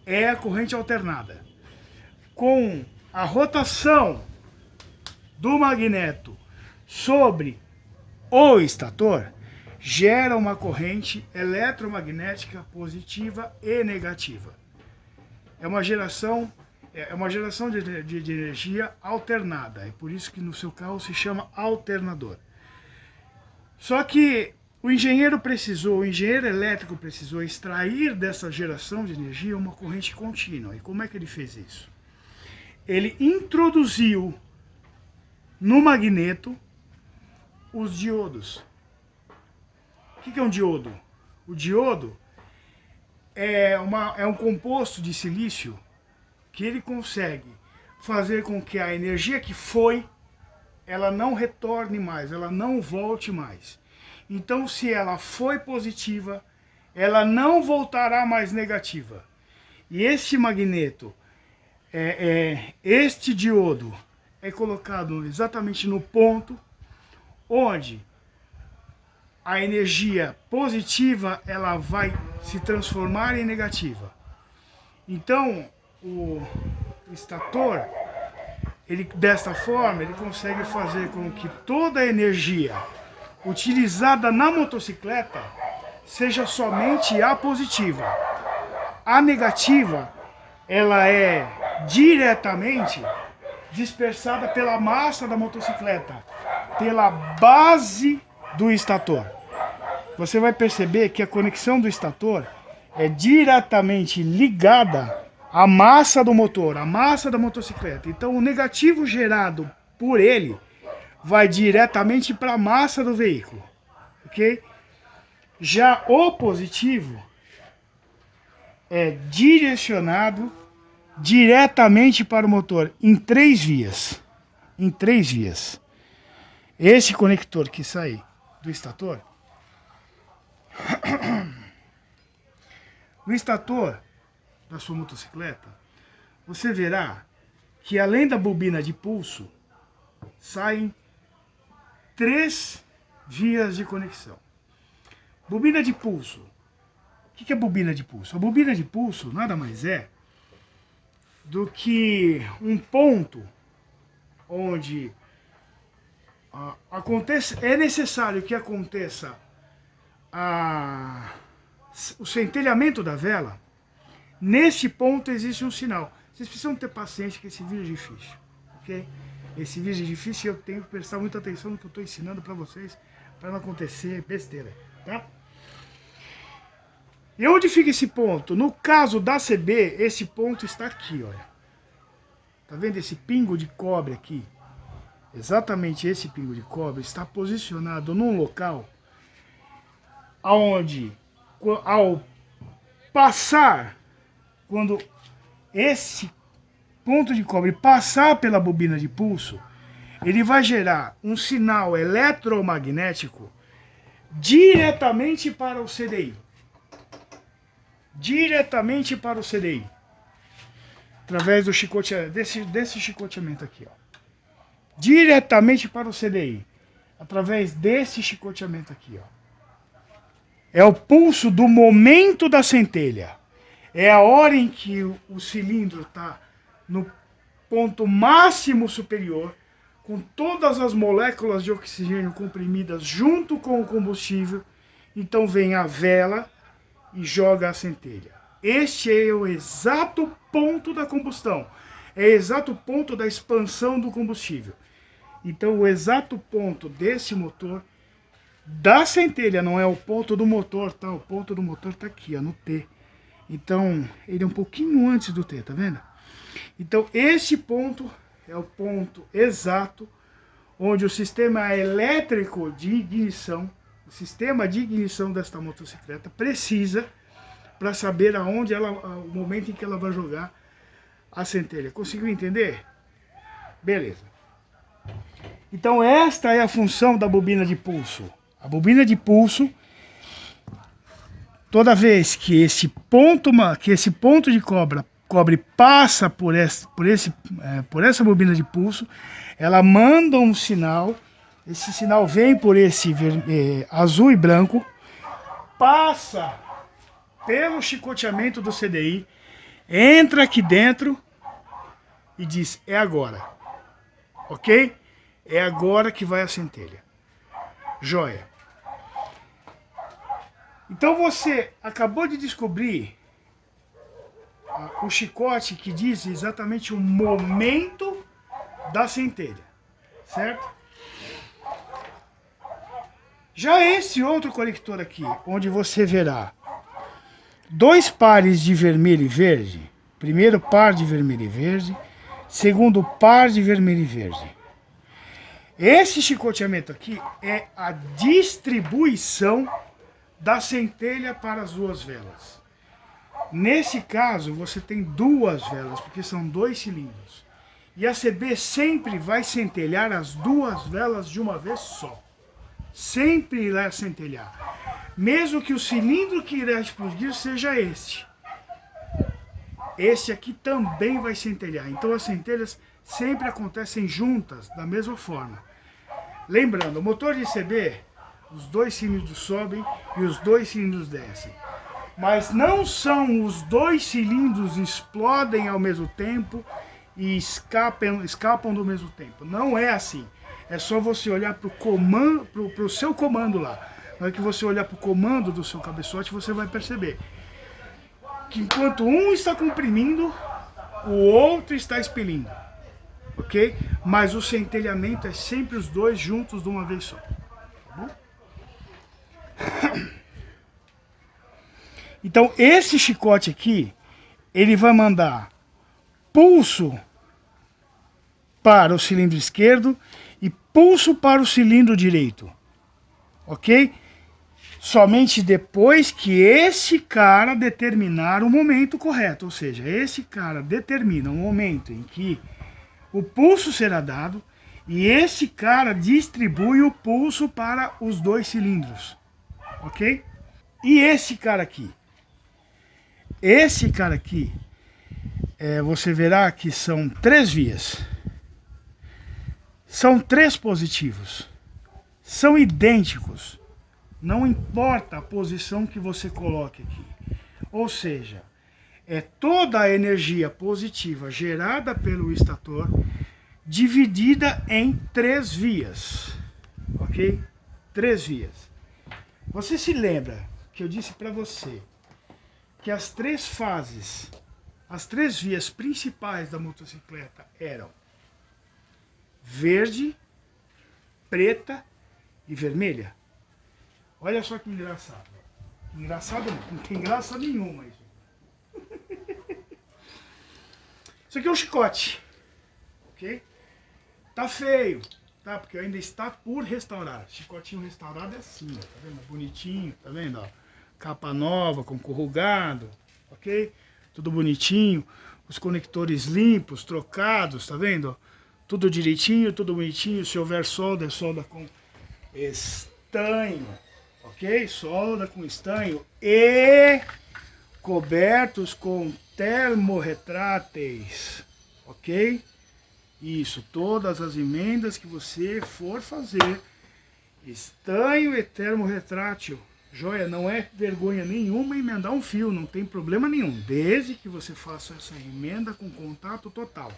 [SPEAKER 1] é a corrente alternada. Com a rotação do magneto sobre o estator, gera uma corrente eletromagnética positiva e negativa. É uma geração de energia alternada. É por isso que no seu carro se chama alternador. Só que o engenheiro elétrico precisou extrair dessa geração de energia uma corrente contínua. E como é que ele fez isso? Ele introduziu no magneto os diodos. O que é um diodo? O diodo é um composto de silício que ele consegue fazer com que a energia que foi, ela não retorne mais, ela não volte mais. Então, se ela foi positiva, ela não voltará mais negativa. E este magneto, este diodo, é colocado exatamente no ponto onde a energia positiva ela vai se transformar em negativa. Então, o estator, desta forma, ele consegue fazer com que toda a energia utilizada na motocicleta seja somente a positiva. A negativa, ela é diretamente dispersada pela massa da motocicleta, pela base do estator. Você vai perceber que a conexão do estator é diretamente ligada à massa do motor, à massa da motocicleta. Então o negativo gerado por ele vai diretamente para a massa do veículo, ok? Já o positivo é direcionado diretamente para o motor em 3 vias. Em 3 vias. Esse conector que sai do estator, no estator da sua motocicleta, você verá que além da bobina de pulso, saem 3 vias de conexão. Bobina de pulso. O que é bobina de pulso? A bobina de pulso nada mais é do que um ponto onde é necessário que aconteça o centelhamento da vela. Neste ponto existe um sinal. Vocês precisam ter paciência que esse vídeo é difícil, ok? Esse vídeo é difícil e eu tenho que prestar muita atenção no que eu estou ensinando para vocês, para não acontecer besteira, tá? E onde fica esse ponto? No caso da CB, esse ponto está aqui, olha. Tá vendo esse pingo de cobre aqui? Exatamente esse pingo de cobre está posicionado num local onde, ao passar, quando esse ponto de cobre passar pela bobina de pulso, ele vai gerar um sinal eletromagnético diretamente para o CDI. Diretamente para o CDI. Através do chicoteamento, desse chicoteamento aqui, ó. Diretamente para o CDI. Através desse chicoteamento aqui, ó. É o pulso do momento da centelha. É a hora em que o cilindro está no ponto máximo superior, com todas as moléculas de oxigênio comprimidas junto com o combustível. Então vem a vela e joga a centelha. Este é o exato ponto da combustão. É o exato ponto da expansão do combustível. Então o exato ponto desse motor, da centelha, não é o ponto do motor, tá? O ponto do motor está aqui, ó, no T. Então ele é um pouquinho antes do T, tá vendo? Então esse ponto é o ponto exato onde o sistema elétrico de ignição, o sistema de ignição desta motocicleta precisa para saber aonde ela, o momento em que ela vai jogar a centelha. Conseguiu entender? Beleza. Então esta é a função da bobina de pulso. A bobina de pulso, toda vez que esse ponto de cobre passa por essa bobina de pulso, ela manda um sinal. Esse sinal vem por esse azul e branco, passa pelo chicoteamento do CDI, entra aqui dentro e diz: é agora, ok? É agora que vai a centelha. Joia. Então você acabou de descobrir o chicote que diz exatamente o momento da centelha, certo? Já esse outro conector aqui, onde você verá dois pares de vermelho e verde, primeiro par de vermelho e verde, segundo par de vermelho e verde. Esse chicoteamento aqui é a distribuição da centelha para as duas velas. Nesse caso, você tem duas velas, porque são dois cilindros. E a CB sempre vai centelhar as duas velas de uma vez só. Sempre irá centelhar. Mesmo que o cilindro que irá explodir seja este. Este aqui também vai centelhar. Então as centelhas sempre acontecem juntas, da mesma forma. Lembrando, o motor de CB, os dois cilindros sobem e os dois cilindros descem. Mas não são os dois cilindros explodem ao mesmo tempo e escapam do mesmo tempo. Não é assim. É só você olhar para o seu comando lá. Na hora que você olhar para o comando do seu cabeçote, você vai perceber que enquanto um está comprimindo, o outro está expelindo. Ok? Mas o centelhamento é sempre os dois juntos de uma vez só. Tá bom? Então esse chicote aqui, ele vai mandar pulso para o cilindro esquerdo e pulso para o cilindro direito. Ok? Somente depois que esse cara determinar o momento correto. Ou seja, esse cara determina o momento em que o pulso será dado e esse cara distribui o pulso para os dois cilindros. Ok? E esse cara aqui? Esse cara aqui, você verá que são 3 vias. São 3 positivos. São idênticos. Não importa a posição que você coloque aqui. Ou seja, é toda a energia positiva gerada pelo estator dividida em 3 vias. Ok? 3 vias. Você se lembra que eu disse para você que as 3 fases, as 3 vias principais da motocicleta eram verde, preta e vermelha? Olha só que engraçado. Engraçado não tem graça nenhuma isso. Isso aqui é um chicote. Ok? Tá feio, tá? Porque ainda está por restaurar. Chicotinho restaurado é assim, ó, tá vendo? Bonitinho, tá vendo? Ó, capa nova, com corrugado, ok? Tudo bonitinho. Os conectores limpos, trocados, tá vendo? tudo direitinho, tudo bonitinho. Se houver solda, solda com estanho, ok? Solda com estanho e cobertos com termorretráteis, ok? Isso, todas as emendas que você for fazer, estanho e termorretrátil. Joia, não é vergonha nenhuma emendar um fio, não tem problema nenhum, desde que você faça essa emenda com contato total.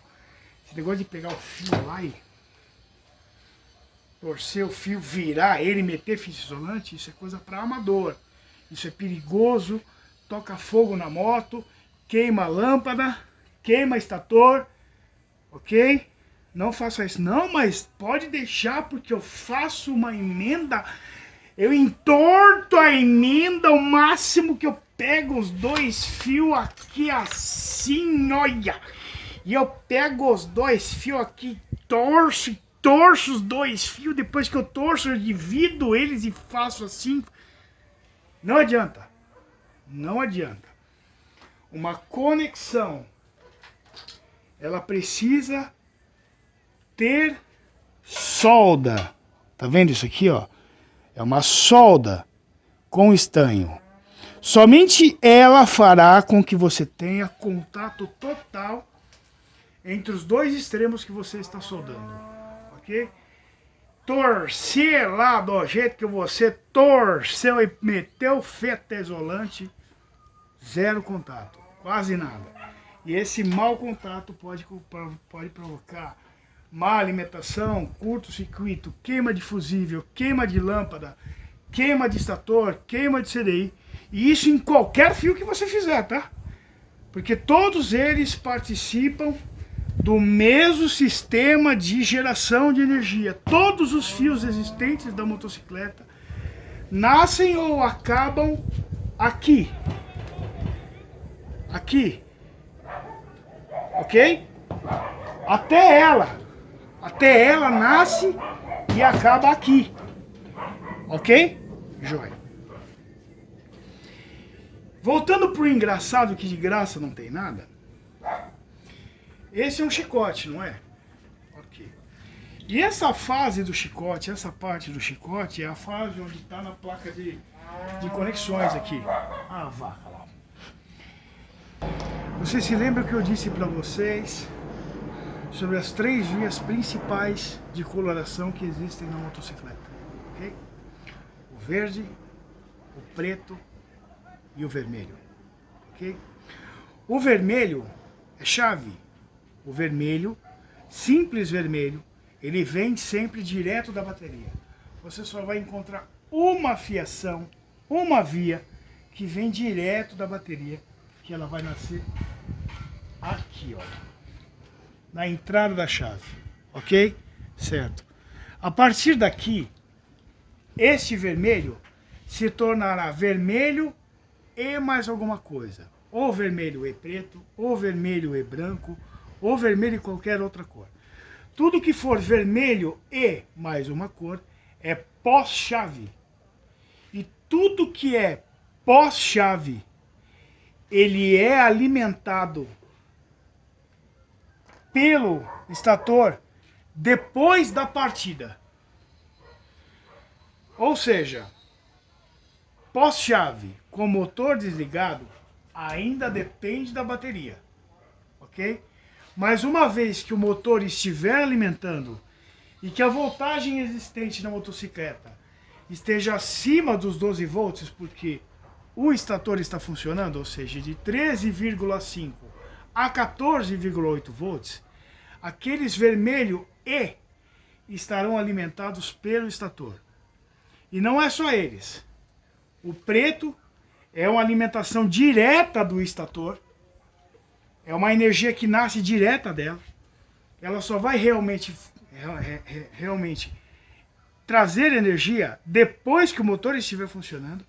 [SPEAKER 1] Esse negócio de pegar o fio lá e torcer o fio, virar ele, meter fio isolante, isso é coisa para amador. Isso é perigoso, toca fogo na moto, queima a lâmpada, queima estator, ok? Não faça isso. Não, mas pode deixar porque eu faço uma emenda, eu entorto a emenda ao máximo que eu pego os dois fios aqui assim, olha. E eu pego os dois fios aqui, torço os dois fios, depois que eu torço eu divido eles e faço assim. Não adianta. Não adianta. Uma conexão, ela precisa ter solda. Tá vendo isso aqui, ó? É uma solda com estanho. Somente ela fará com que você tenha contato total entre os dois extremos que você está soldando, ok? Torcer lá do jeito que você torceu e meteu fita isolante, zero contato, quase nada. E esse mau contato pode provocar má alimentação, curto-circuito, queima de fusível, queima de lâmpada, queima de estator, queima de CDI. E isso em qualquer fio que você fizer, tá? Porque todos eles participam do mesmo sistema de geração de energia. Todos os fios existentes da motocicleta nascem ou acabam aqui. Aqui. Ok? Até ela nasce e acaba aqui. Ok? Joia. Voltando pro engraçado, que de graça não tem nada. Esse é um chicote, não é? Ok. E essa fase do chicote, essa parte do chicote, é a fase onde está na placa de conexões aqui. Ah, vaca lá. Você se lembra que eu disse para vocês sobre as 3 vias principais de coloração que existem na motocicleta, ok? O verde, o preto e o vermelho, ok? O vermelho é chave. O vermelho, simples vermelho, ele vem sempre direto da bateria. Você só vai encontrar uma fiação, uma via que vem direto da bateria, que ela vai nascer aqui, ó, na entrada da chave, ok? Certo. A partir daqui, este vermelho se tornará vermelho e mais alguma coisa. Ou vermelho e preto, ou vermelho e branco, ou vermelho e qualquer outra cor. Tudo que for vermelho e mais uma cor é pós-chave. E tudo que é pós-chave, ele é alimentado pelo estator depois da partida. Ou seja, pós-chave com motor desligado ainda depende da bateria, ok? Mas uma vez que o motor estiver alimentando e que a voltagem existente na motocicleta esteja acima dos 12 volts, porque o estator está funcionando, ou seja, de 13,5 a 14,8 volts, aqueles vermelho E estarão alimentados pelo estator. E não é só eles. O preto é uma alimentação direta do estator. É uma energia que nasce direta dela. Ela só vai realmente trazer energia depois que o motor estiver funcionando.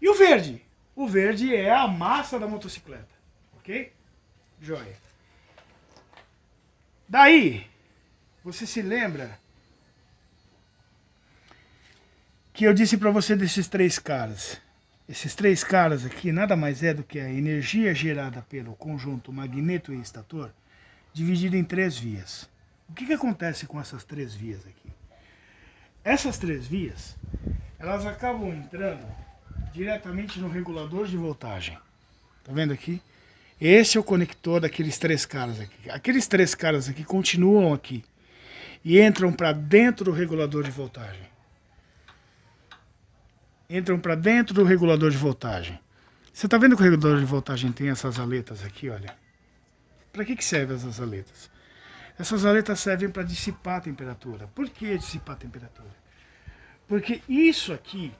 [SPEAKER 1] E o verde? O verde é a massa da motocicleta. Ok? Joia. Daí, você se lembra que eu disse para você desses 3 caras? Esses 3 caras aqui nada mais é do que a energia gerada pelo conjunto magneto e estator dividida em 3 vias. O que acontece com essas 3 vias aqui? Essas 3 vias, elas acabam entrando diretamente no regulador de voltagem. Tá vendo aqui? Esse é o conector daqueles 3 caras aqui. Aqueles 3 caras aqui continuam aqui e entram para dentro do regulador de voltagem. Entram para dentro do regulador de voltagem. Você está vendo que o regulador de voltagem tem essas aletas aqui, olha? Para que servem essas aletas? Essas aletas servem para dissipar a temperatura. Por que dissipar a temperatura? Porque isso aqui,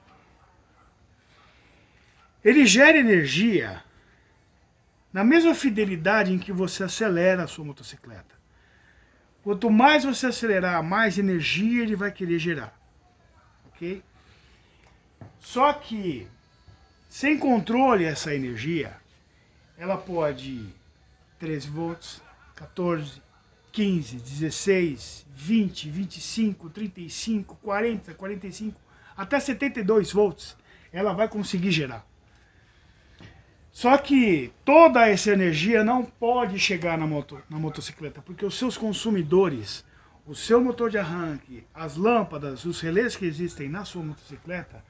[SPEAKER 1] ele gera energia na mesma fidelidade em que você acelera a sua motocicleta. Quanto mais você acelerar, mais energia ele vai querer gerar. Ok? Só que, sem controle essa energia, ela pode ir 13 volts, 14, 15, 16, 20, 25, 35, 40, 45, até 72 volts, ela vai conseguir gerar. Só que toda essa energia não pode chegar na motocicleta, porque os seus consumidores, o seu motor de arranque, as lâmpadas, os relés que existem na sua motocicleta,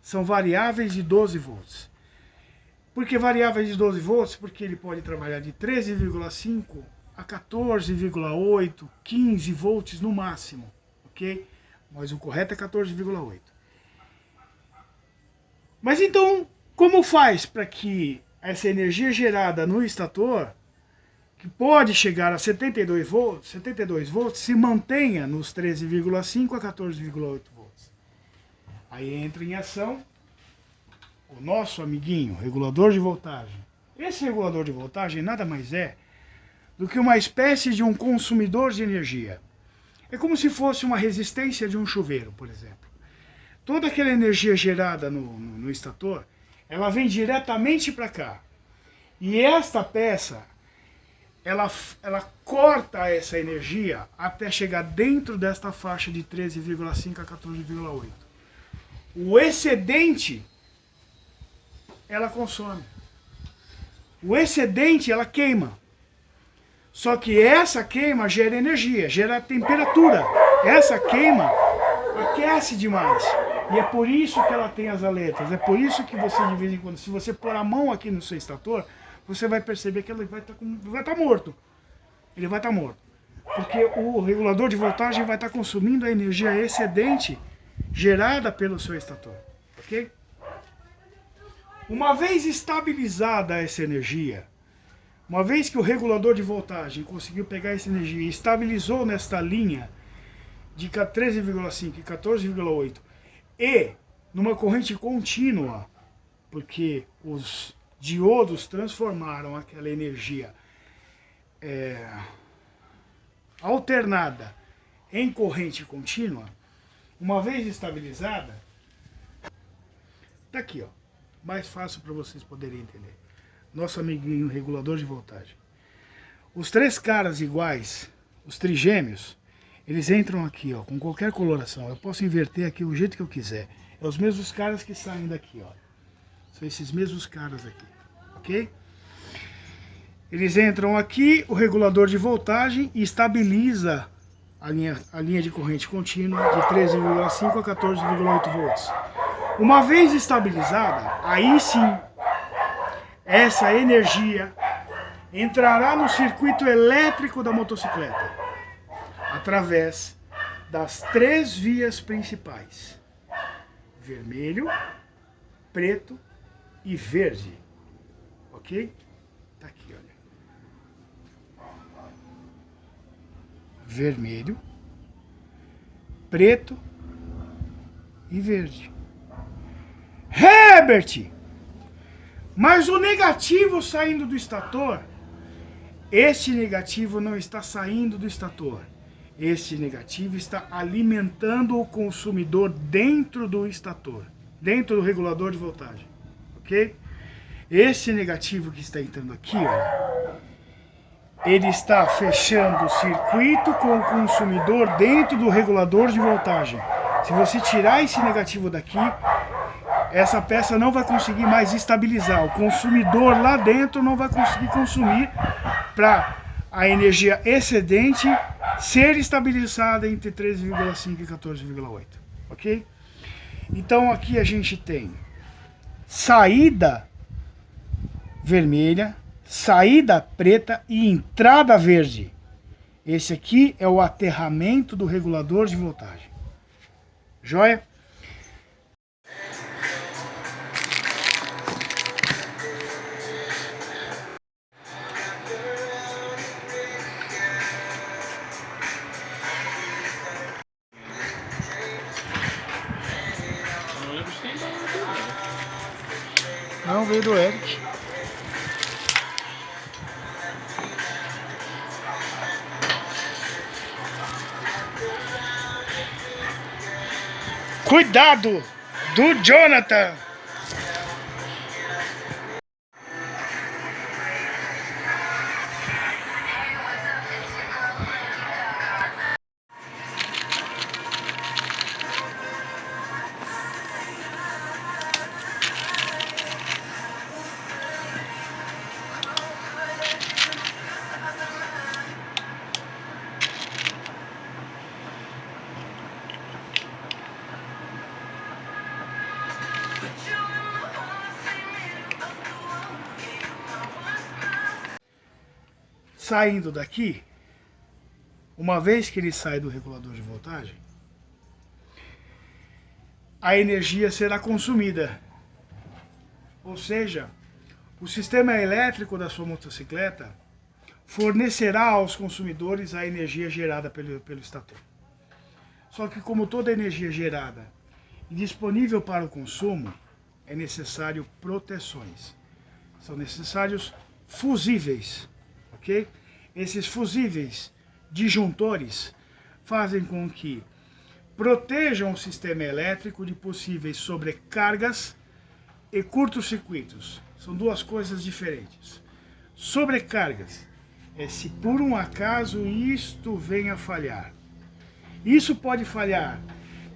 [SPEAKER 1] são variáveis de 12 volts. Por que variáveis de 12 volts? Porque ele pode trabalhar de 13,5 a 14,8, 15 volts no máximo, ok? Mas o correto é 14,8. Mas então, como faz para que essa energia gerada no estator, que pode chegar a 72 volts, se mantenha nos 13,5 a 14,8 volts? Aí entra em ação o nosso amiguinho, regulador de voltagem. Esse regulador de voltagem nada mais é do que uma espécie de um consumidor de energia. É como se fosse uma resistência de um chuveiro, por exemplo. Toda aquela energia gerada no estator, ela vem diretamente para cá. E esta peça, ela corta essa energia até chegar dentro desta faixa de 13,5 a 14,8. O excedente, ela consome. O excedente, ela queima. Só que essa queima gera energia, gera temperatura. Essa queima aquece demais. E é por isso que ela tem as aletas. É por isso que você, de vez em quando, se você pôr a mão aqui no seu estator, você vai perceber que ele vai estar morto. Ele vai estar morto. Porque o regulador de voltagem vai estar consumindo a energia excedente gerada pelo seu estator. Ok? Uma vez estabilizada essa energia, uma vez que o regulador de voltagem conseguiu pegar essa energia e estabilizou nesta linha de 13,5 e 14,8 e numa corrente contínua, porque os diodos transformaram aquela energia alternada em corrente contínua, uma vez estabilizada, tá aqui, ó, mais fácil para vocês poderem entender. Nosso amiguinho regulador de voltagem. Os 3 caras iguais, os trigêmeos, eles entram aqui, ó, com qualquer coloração. Eu posso inverter aqui o jeito que eu quiser. É os mesmos caras que saem daqui, ó. São esses mesmos caras aqui, ok? Eles entram aqui, o regulador de voltagem estabiliza a linha de corrente contínua de 13,5 a 14,8 volts. Uma vez estabilizada, aí sim, essa energia entrará no circuito elétrico da motocicleta, através das 3 vias principais: vermelho, preto e verde. Ok? Tá aqui, olha. Vermelho, preto e verde. Herbert! Mas o negativo saindo do estator, este negativo não está saindo do estator. Este negativo está alimentando o consumidor dentro do estator, dentro do regulador de voltagem, ok? Esse negativo que está entrando aqui, ó, ele está fechando o circuito com o consumidor dentro do regulador de voltagem. Se você tirar esse negativo daqui, essa peça não vai conseguir mais estabilizar. O consumidor lá dentro não vai conseguir consumir para a energia excedente ser estabilizada entre 13,5 e 14,8, ok? Então aqui a gente tem saída vermelha, saída preta e entrada verde. Esse aqui é o aterramento do regulador de voltagem. Joia? Não, veio do Eric. Cuidado do Jonathan. Saindo daqui, uma vez que ele sai do regulador de voltagem, a energia será consumida. Ou seja, o sistema elétrico da sua motocicleta fornecerá aos consumidores a energia gerada pelo estator. Só que como toda energia gerada e disponível para o consumo, é necessário proteções. São necessários fusíveis. Okay? Esses fusíveis disjuntores fazem com que protejam o sistema elétrico de possíveis sobrecargas e curtos-circuitos. São duas coisas diferentes. Sobrecargas é se por um acaso isto venha a falhar. Isso pode falhar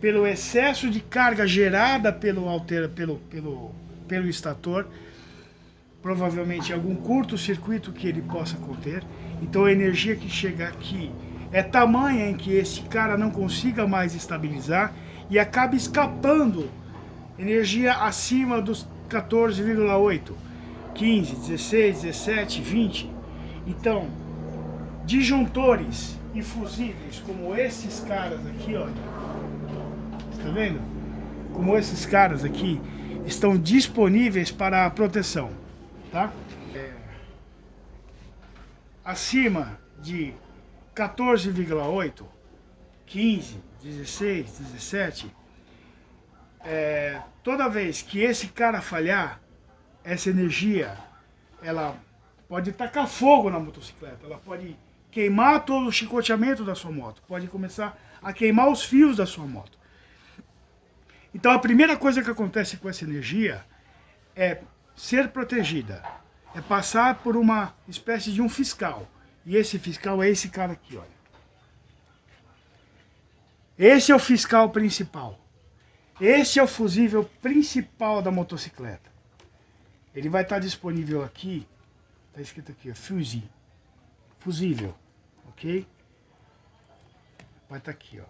[SPEAKER 1] pelo excesso de carga gerada pelo estator, provavelmente algum curto-circuito que ele possa conter. Então a energia que chega aqui é tamanha em que esse cara não consiga mais estabilizar e acaba escapando energia acima dos 14,8, 15, 16, 17, 20. Então, disjuntores e fusíveis como esses caras aqui, olha, está vendo? Como esses caras aqui estão disponíveis para a proteção. Tá? Acima de 14,8, 15, 16, 17, toda vez que esse cara falhar, essa energia, ela pode tacar fogo na motocicleta, ela pode queimar todo o chicoteamento da sua moto, pode começar a queimar os fios da sua moto. Então a primeira coisa que acontece com essa energia é ser protegida, é passar por uma espécie de um fiscal. E esse fiscal é esse cara aqui, olha. Esse é o fiscal principal. Esse é o fusível principal da motocicleta. Ele vai estar disponível aqui, está escrito aqui, fusível, ok? Vai estar aqui, ó.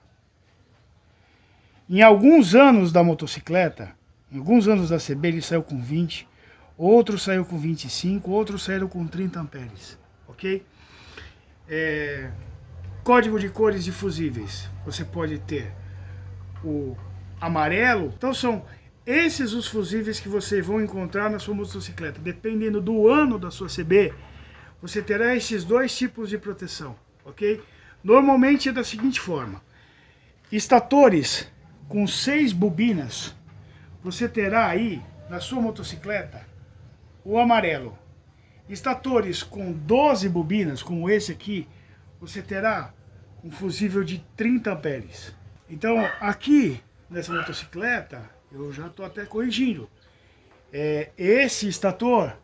[SPEAKER 1] Em alguns anos da motocicleta, em alguns anos da CB, ele saiu com 20, outro saiu com 25, outros saíram com 30 amperes, ok? Código de cores de fusíveis, você pode ter o amarelo, então são esses os fusíveis que vocês vão encontrar na sua motocicleta. Dependendo do ano da sua CB, você terá esses dois tipos de proteção, ok? Normalmente é da seguinte forma: estatores com 6 bobinas, você terá aí na sua motocicleta o amarelo. Estatores com 12 bobinas, como esse aqui, você terá um fusível de 30 amperes. Então aqui nessa motocicleta, eu já estou até corrigindo, esse estator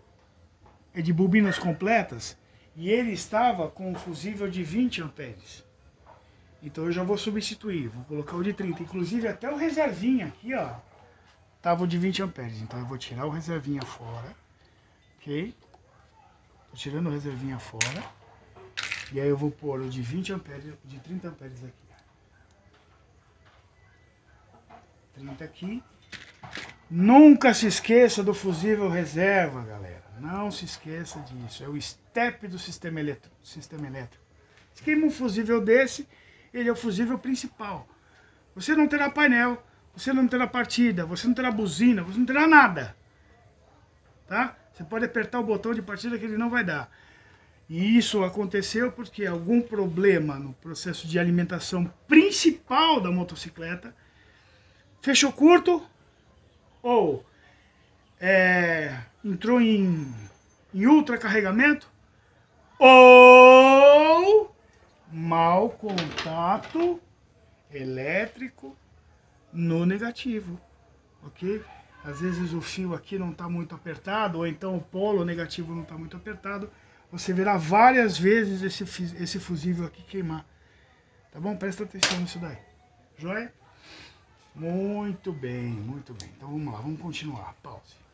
[SPEAKER 1] é de bobinas completas e ele estava com um fusível de 20 amperes. Então eu já vou substituir, vou colocar o de 30. Inclusive até o reservinha aqui, ó, tava o de 20 amperes. Então eu vou tirar o reservinha fora, ok? Tô tirando o reservinha fora. E aí eu vou pôr o de 20 amperes, o de 30 amperes aqui. 30 aqui. Nunca se esqueça do fusível reserva, galera. Não se esqueça disso. É o step do sistema elétrico. Se queima um fusível desse, ele é o fusível principal. Você não terá painel, você não terá partida, você não terá buzina, você não terá nada. Tá? Você pode apertar o botão de partida que ele não vai dar. E isso aconteceu porque algum problema no processo de alimentação principal da motocicleta fechou curto ou entrou em ultracarregamento ou mau contato elétrico no negativo, ok? Às vezes o fio aqui não está muito apertado, ou então o polo negativo não está muito apertado. Você verá várias vezes esse fusível aqui queimar. Tá bom? Presta atenção nisso daí. Joia? Muito bem, muito bem. Então vamos lá, vamos continuar. Pause.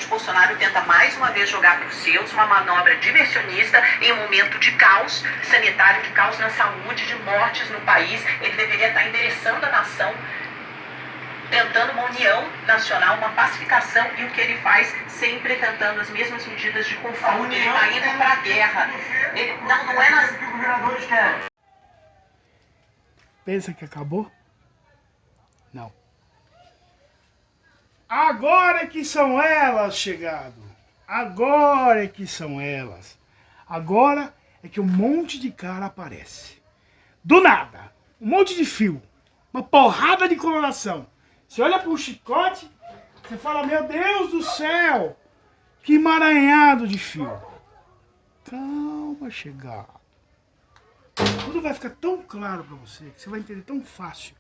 [SPEAKER 5] Bolsonaro tenta mais uma vez jogar para os seus uma manobra diversionista em um momento de caos sanitário, de caos na saúde, de mortes no país. Ele deveria estar endereçando a nação, tentando uma união nacional, uma pacificação, e o que ele faz sempre tentando as mesmas medidas de conforto. Ele está indo para a guerra. Ele, não é nas...
[SPEAKER 1] Pensa que acabou? Não. Agora é que são elas chegado. Agora é que são elas. Agora é que um monte de cara aparece. Do nada. Um monte de fio. Uma porrada de coloração. Você olha para o chicote, você fala, meu Deus do céu. Que emaranhado de fio. Calma, chegado. Tudo vai ficar tão claro para você, que você vai entender tão fácil.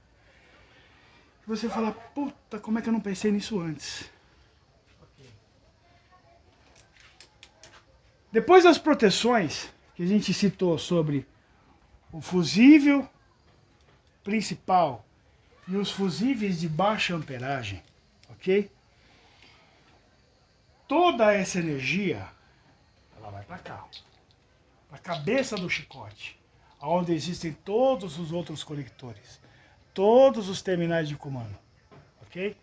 [SPEAKER 1] E você fala, puta, como é que eu não pensei nisso antes? Okay. Depois das proteções que a gente citou sobre o fusível principal e os fusíveis de baixa amperagem, ok? Toda essa energia, ela vai para cá, para a cabeça do chicote, onde existem todos os outros conectores. Todos os terminais de comando, ok?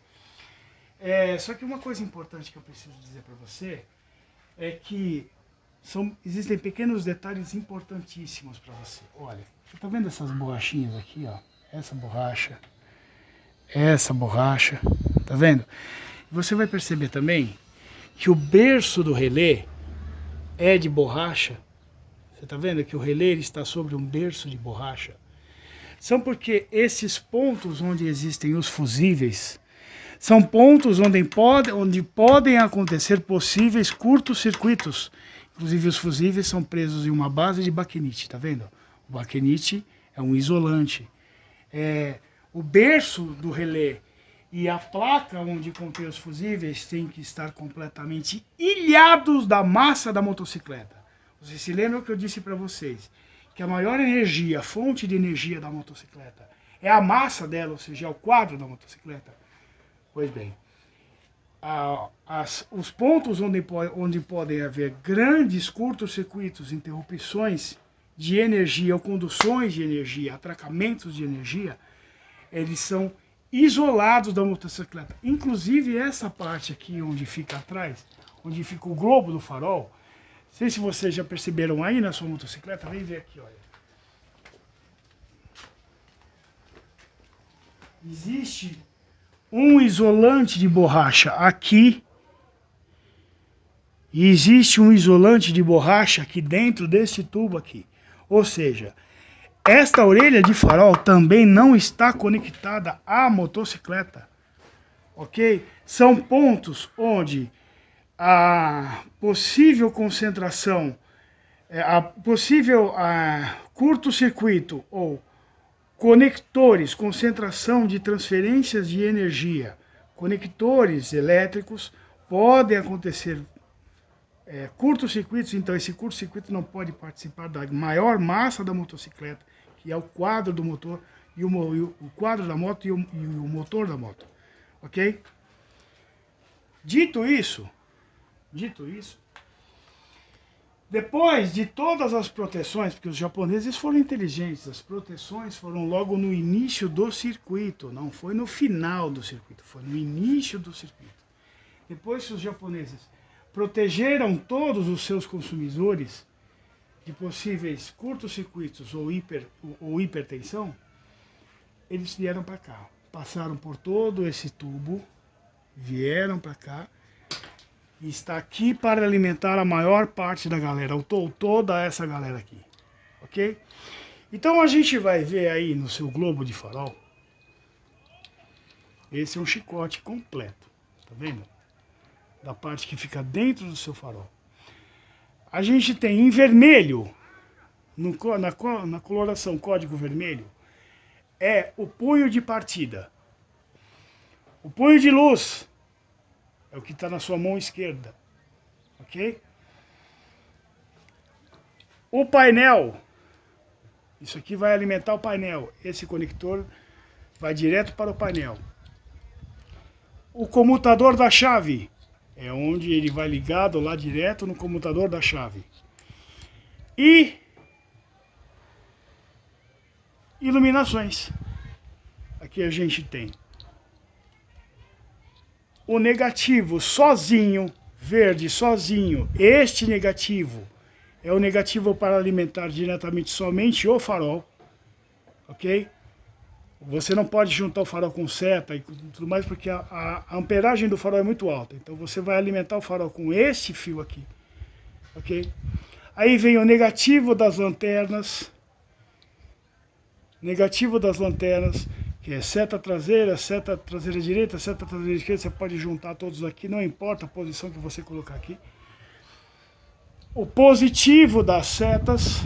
[SPEAKER 1] Só que uma coisa importante que eu preciso dizer para você é que existem pequenos detalhes importantíssimos para você. Olha, você tá vendo essas borrachinhas aqui, ó? Essa borracha, tá vendo? Você vai perceber também que o berço do relé é de borracha. Você tá vendo que o relé está sobre um berço de borracha? São porque esses pontos onde existem os fusíveis são pontos onde podem acontecer possíveis curtos-circuitos. Inclusive os fusíveis são presos em uma base de baquenite, tá vendo? O baquenite é um isolante. O berço do relé e a placa onde contém os fusíveis têm que estar completamente ilhados da massa da motocicleta. Vocês se lembram que eu disse para vocês que a maior energia, a fonte de energia da motocicleta é a massa dela, ou seja, é o quadro da motocicleta? Pois bem, os pontos onde podem haver grandes curtos-circuitos, interrupções de energia ou conduções de energia, atracamentos de energia, eles são isolados da motocicleta. Inclusive essa parte aqui onde fica atrás, onde fica o globo do farol, não sei se vocês já perceberam aí na sua motocicleta, vem ver aqui, olha. Existe um isolante de borracha aqui e existe um isolante de borracha aqui dentro desse tubo aqui. Ou seja, esta orelha de farol também não está conectada à motocicleta, ok? São pontos onde a possível concentração, a possível curto-circuito ou conectores, concentração de transferências de energia, conectores elétricos, podem acontecer curto-circuitos. Então esse curto-circuito não pode participar da maior massa da motocicleta, que é o quadro do motor, e o quadro da moto e o motor da moto, ok? Dito isso, depois de todas as proteções, porque os japoneses foram inteligentes, as proteções foram logo no início do circuito, não foi no final do circuito, foi no início do circuito. Depois que os japoneses protegeram todos os seus consumidores de possíveis curtos-circuitos ou hipertensão, eles vieram para cá, passaram por todo esse tubo, vieram para cá, e está aqui para alimentar a maior parte da galera, toda essa galera aqui, ok? Então a gente vai ver aí no seu globo de farol, esse é um chicote completo, tá vendo? Da parte que fica dentro do seu farol. A gente tem em vermelho, na coloração código vermelho, é o punho de partida. O punho de luz é o que está na sua mão esquerda, ok? O painel, isso aqui vai alimentar o painel. Esse conector vai direto para o painel. O comutador da chave é onde ele vai ligado lá direto no comutador da chave. E iluminações. Aqui a gente tem o negativo sozinho, verde sozinho. Este negativo é o negativo para alimentar diretamente somente o farol, ok? Você não pode juntar o farol com seta e tudo mais, porque a amperagem do farol é muito alta. Então você vai alimentar o farol com este fio aqui, ok? Aí vem o negativo das lanternas. Negativo das lanternas, que é seta traseira direita, seta traseira esquerda. Você pode juntar todos aqui, não importa a posição que você colocar aqui. O positivo das setas.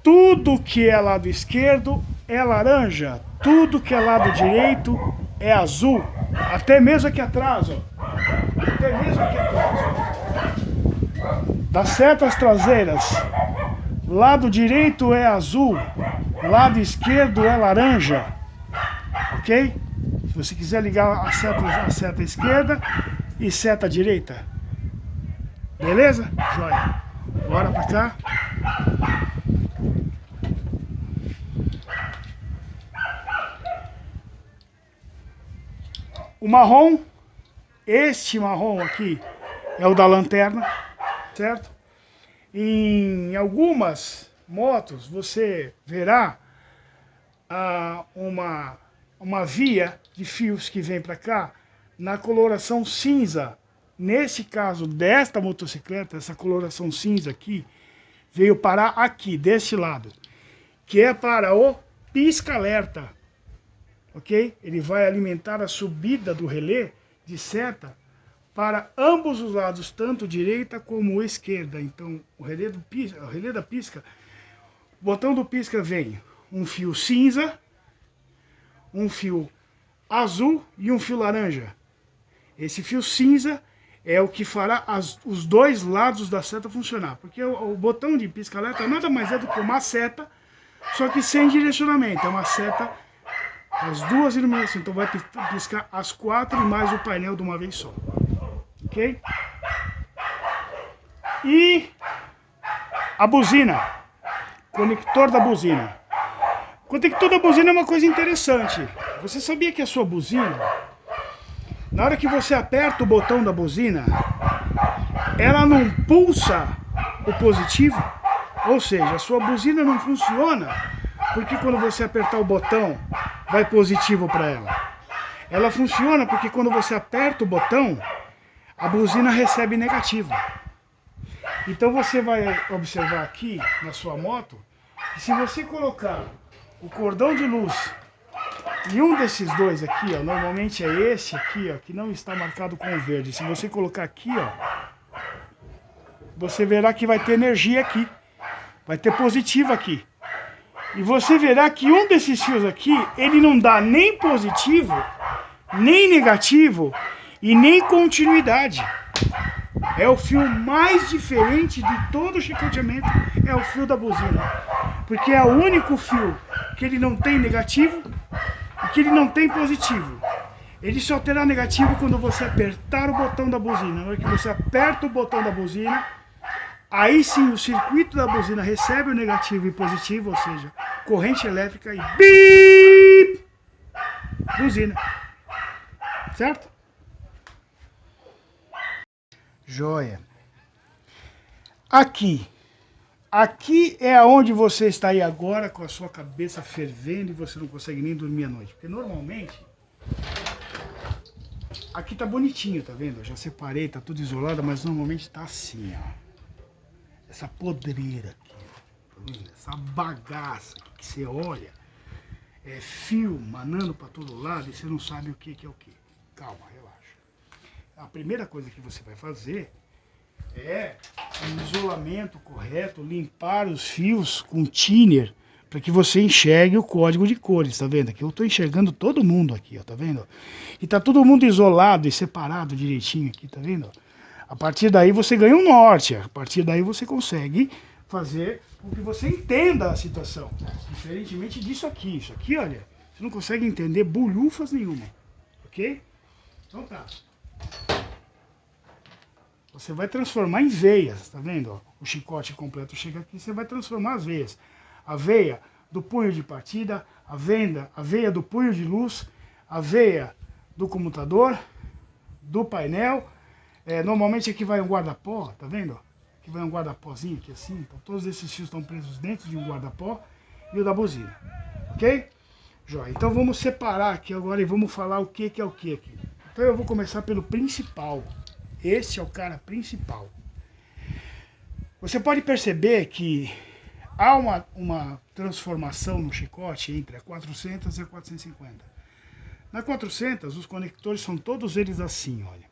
[SPEAKER 1] Tudo que é lado esquerdo é laranja, tudo que é lado direito é azul, até mesmo aqui atrás, ó. Até mesmo aqui atrás, ó. Das setas traseiras, lado direito é azul, lado esquerdo é laranja, ok? Se você quiser ligar a seta esquerda e seta direita, beleza? Joia. Bora pra cá. O marrom, este marrom aqui é o da lanterna, certo? Em algumas motos você verá uma via de fios que vem para cá na coloração cinza. Nesse caso desta motocicleta, essa coloração cinza aqui veio parar aqui, desse lado, que é para o pisca-alerta. Ok? Ele vai alimentar a subida do relé de seta para ambos os lados, tanto direita como esquerda. Então, o relé da pisca, o botão do pisca vem um fio cinza, um fio azul e um fio laranja. Esse fio cinza é o que fará os dois lados da seta funcionar. Porque o botão de pisca-alerta nada mais é do que uma seta, só que sem direcionamento. É uma seta, as duas iluminações. Então vai piscar as quatro e mais o painel de uma vez só. Ok? E a buzina. Conector da buzina. O conector da buzina é uma coisa interessante. Você sabia que a sua buzina, na hora que você aperta o botão da buzina, ela não pulsa o positivo? Ou seja, a sua buzina não funciona porque quando você apertar o botão, vai positivo para ela. Ela funciona porque quando você aperta o botão, a buzina recebe negativo. Então você vai observar aqui na sua moto, que se você colocar o cordão de luz e um desses dois aqui, ó, normalmente é esse aqui, ó, que não está marcado com verde. Se você colocar aqui, ó, você verá que vai ter energia aqui, vai ter positivo aqui. E você verá que um desses fios aqui, ele não dá nem positivo, nem negativo e nem continuidade. É o fio mais diferente de todo o chicoteamento, é o fio da buzina. Porque é o único fio que ele não tem negativo e que ele não tem positivo. Ele só terá negativo quando você apertar o botão da buzina. Na hora que você aperta o botão da buzina, aí sim o circuito da buzina recebe o negativo e positivo, ou seja, corrente elétrica e bip, buzina. Certo? Joia. Aqui é onde você está aí agora com a sua cabeça fervendo e você não consegue nem dormir à noite. Porque normalmente, aqui tá bonitinho, tá vendo? Eu já separei, tá tudo isolado, mas normalmente tá assim, ó. Essa podreira aqui, ó. Tá vendo? Essa bagaça que você olha, é fio manando para todo lado e você não sabe o que é o que. Calma, relaxa. A primeira coisa que você vai fazer é um isolamento correto, limpar os fios com thinner para que você enxergue o código de cores, tá vendo? Aqui eu tô enxergando todo mundo aqui, ó, tá vendo? E tá todo mundo isolado e separado direitinho aqui, tá vendo? A partir daí você ganha um norte, a partir daí você consegue fazer com que você entenda a situação. Diferentemente disso aqui, isso aqui, olha, você não consegue entender bolhufas nenhuma, ok? Então tá. Você vai transformar em veias, tá vendo? O chicote completo chega aqui, você vai transformar as veias. A veia do punho de partida, a veia do punho de luz, a veia do comutador, do painel. Normalmente aqui vai um guarda-pó, tá vendo? Aqui vai um guarda-pózinho aqui assim. Então todos esses fios estão presos dentro de um guarda-pó e o da buzina, ok? Joia. Então vamos separar aqui agora e vamos falar o que é o que aqui. Então eu vou começar pelo principal. Esse é o cara principal. Você pode perceber que há uma transformação no chicote entre a 400 e a 450. Na 400, os conectores são todos eles assim, olha.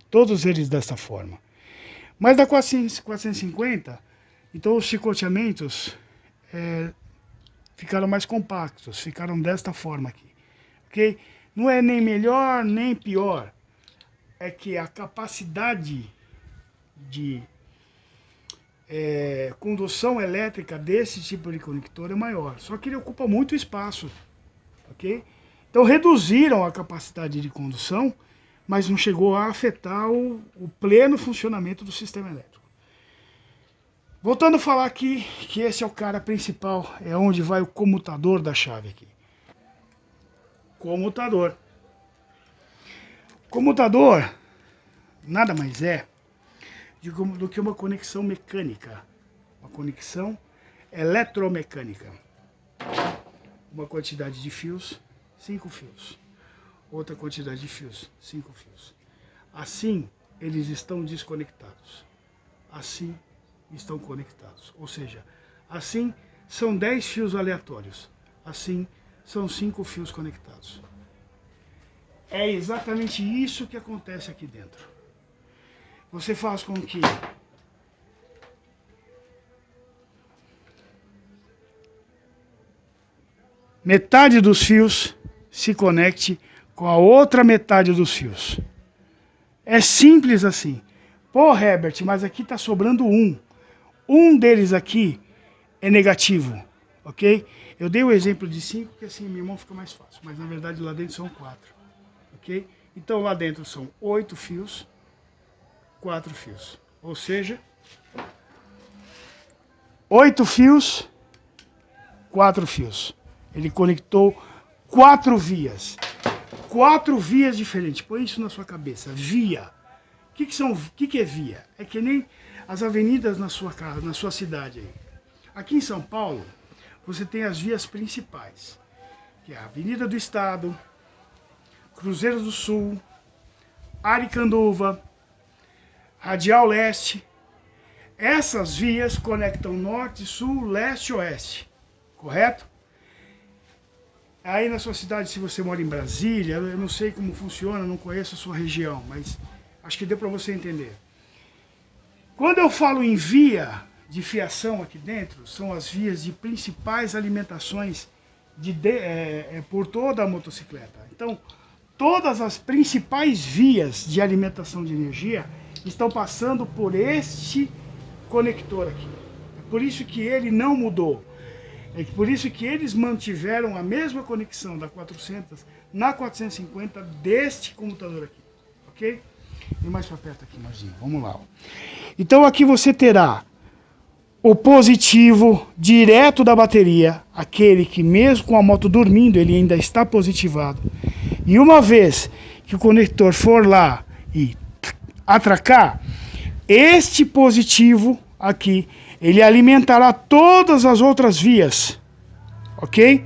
[SPEAKER 1] Todos eles dessa forma. Mas da 450, então os chicoteamentos ficaram mais compactos, ficaram desta forma aqui. Ok? Não é nem melhor nem pior. É que a capacidade de condução elétrica desse tipo de conector é maior. Só que ele ocupa muito espaço, ok? Então reduziram a capacidade de condução, mas não chegou a afetar o pleno funcionamento do sistema elétrico. Voltando a falar aqui, que esse é o cara principal, é onde vai o comutador da chave aqui. Comutador. Comutador nada mais é do que uma conexão mecânica, uma conexão eletromecânica. Uma quantidade de fios, 5 fios. Outra quantidade de fios, 5 fios. Assim, eles estão desconectados. Assim, estão conectados. Ou seja, assim, são 10 fios aleatórios. Assim, são 5 fios conectados. É exatamente isso que acontece aqui dentro. Você faz com que metade dos fios se conecte com a outra metade dos fios. É simples assim. Pô, Herbert, mas aqui está sobrando um. Um deles aqui é negativo, ok? Eu dei o exemplo de 5, porque assim meu irmão fica mais fácil. Mas na verdade lá dentro são 4. Okay? Então lá dentro são 8 fios, 4 fios. Ou seja, 8 fios, 4 fios. Ele conectou 4 vias. 4 vias diferentes. Põe isso na sua cabeça. Via. O que é via? É que nem as avenidas na sua casa, na sua cidade aí. Aqui em São Paulo, você tem as vias principais, que é a Avenida do Estado, Cruzeiro do Sul, Aricanduva, Radial Leste. Essas vias conectam norte, sul, leste e oeste, correto? Aí na sua cidade, se você mora em Brasília, eu não sei como funciona, não conheço a sua região, mas acho que deu para você entender. Quando eu falo em via de fiação aqui dentro, são as vias de principais alimentações por toda a motocicleta. Então, todas as principais vias de alimentação de energia estão passando por este conector aqui. É por isso que ele não mudou. É que por isso que eles mantiveram a mesma conexão da 400 na 450 deste computador aqui, ok? E mais para perto aqui, Marzinho, vamos lá. Ó. Então aqui você terá o positivo direto da bateria, aquele que mesmo com a moto dormindo ele ainda está positivado. E uma vez que o conector for lá e atracar, este positivo aqui, ele alimentará todas as outras vias, ok?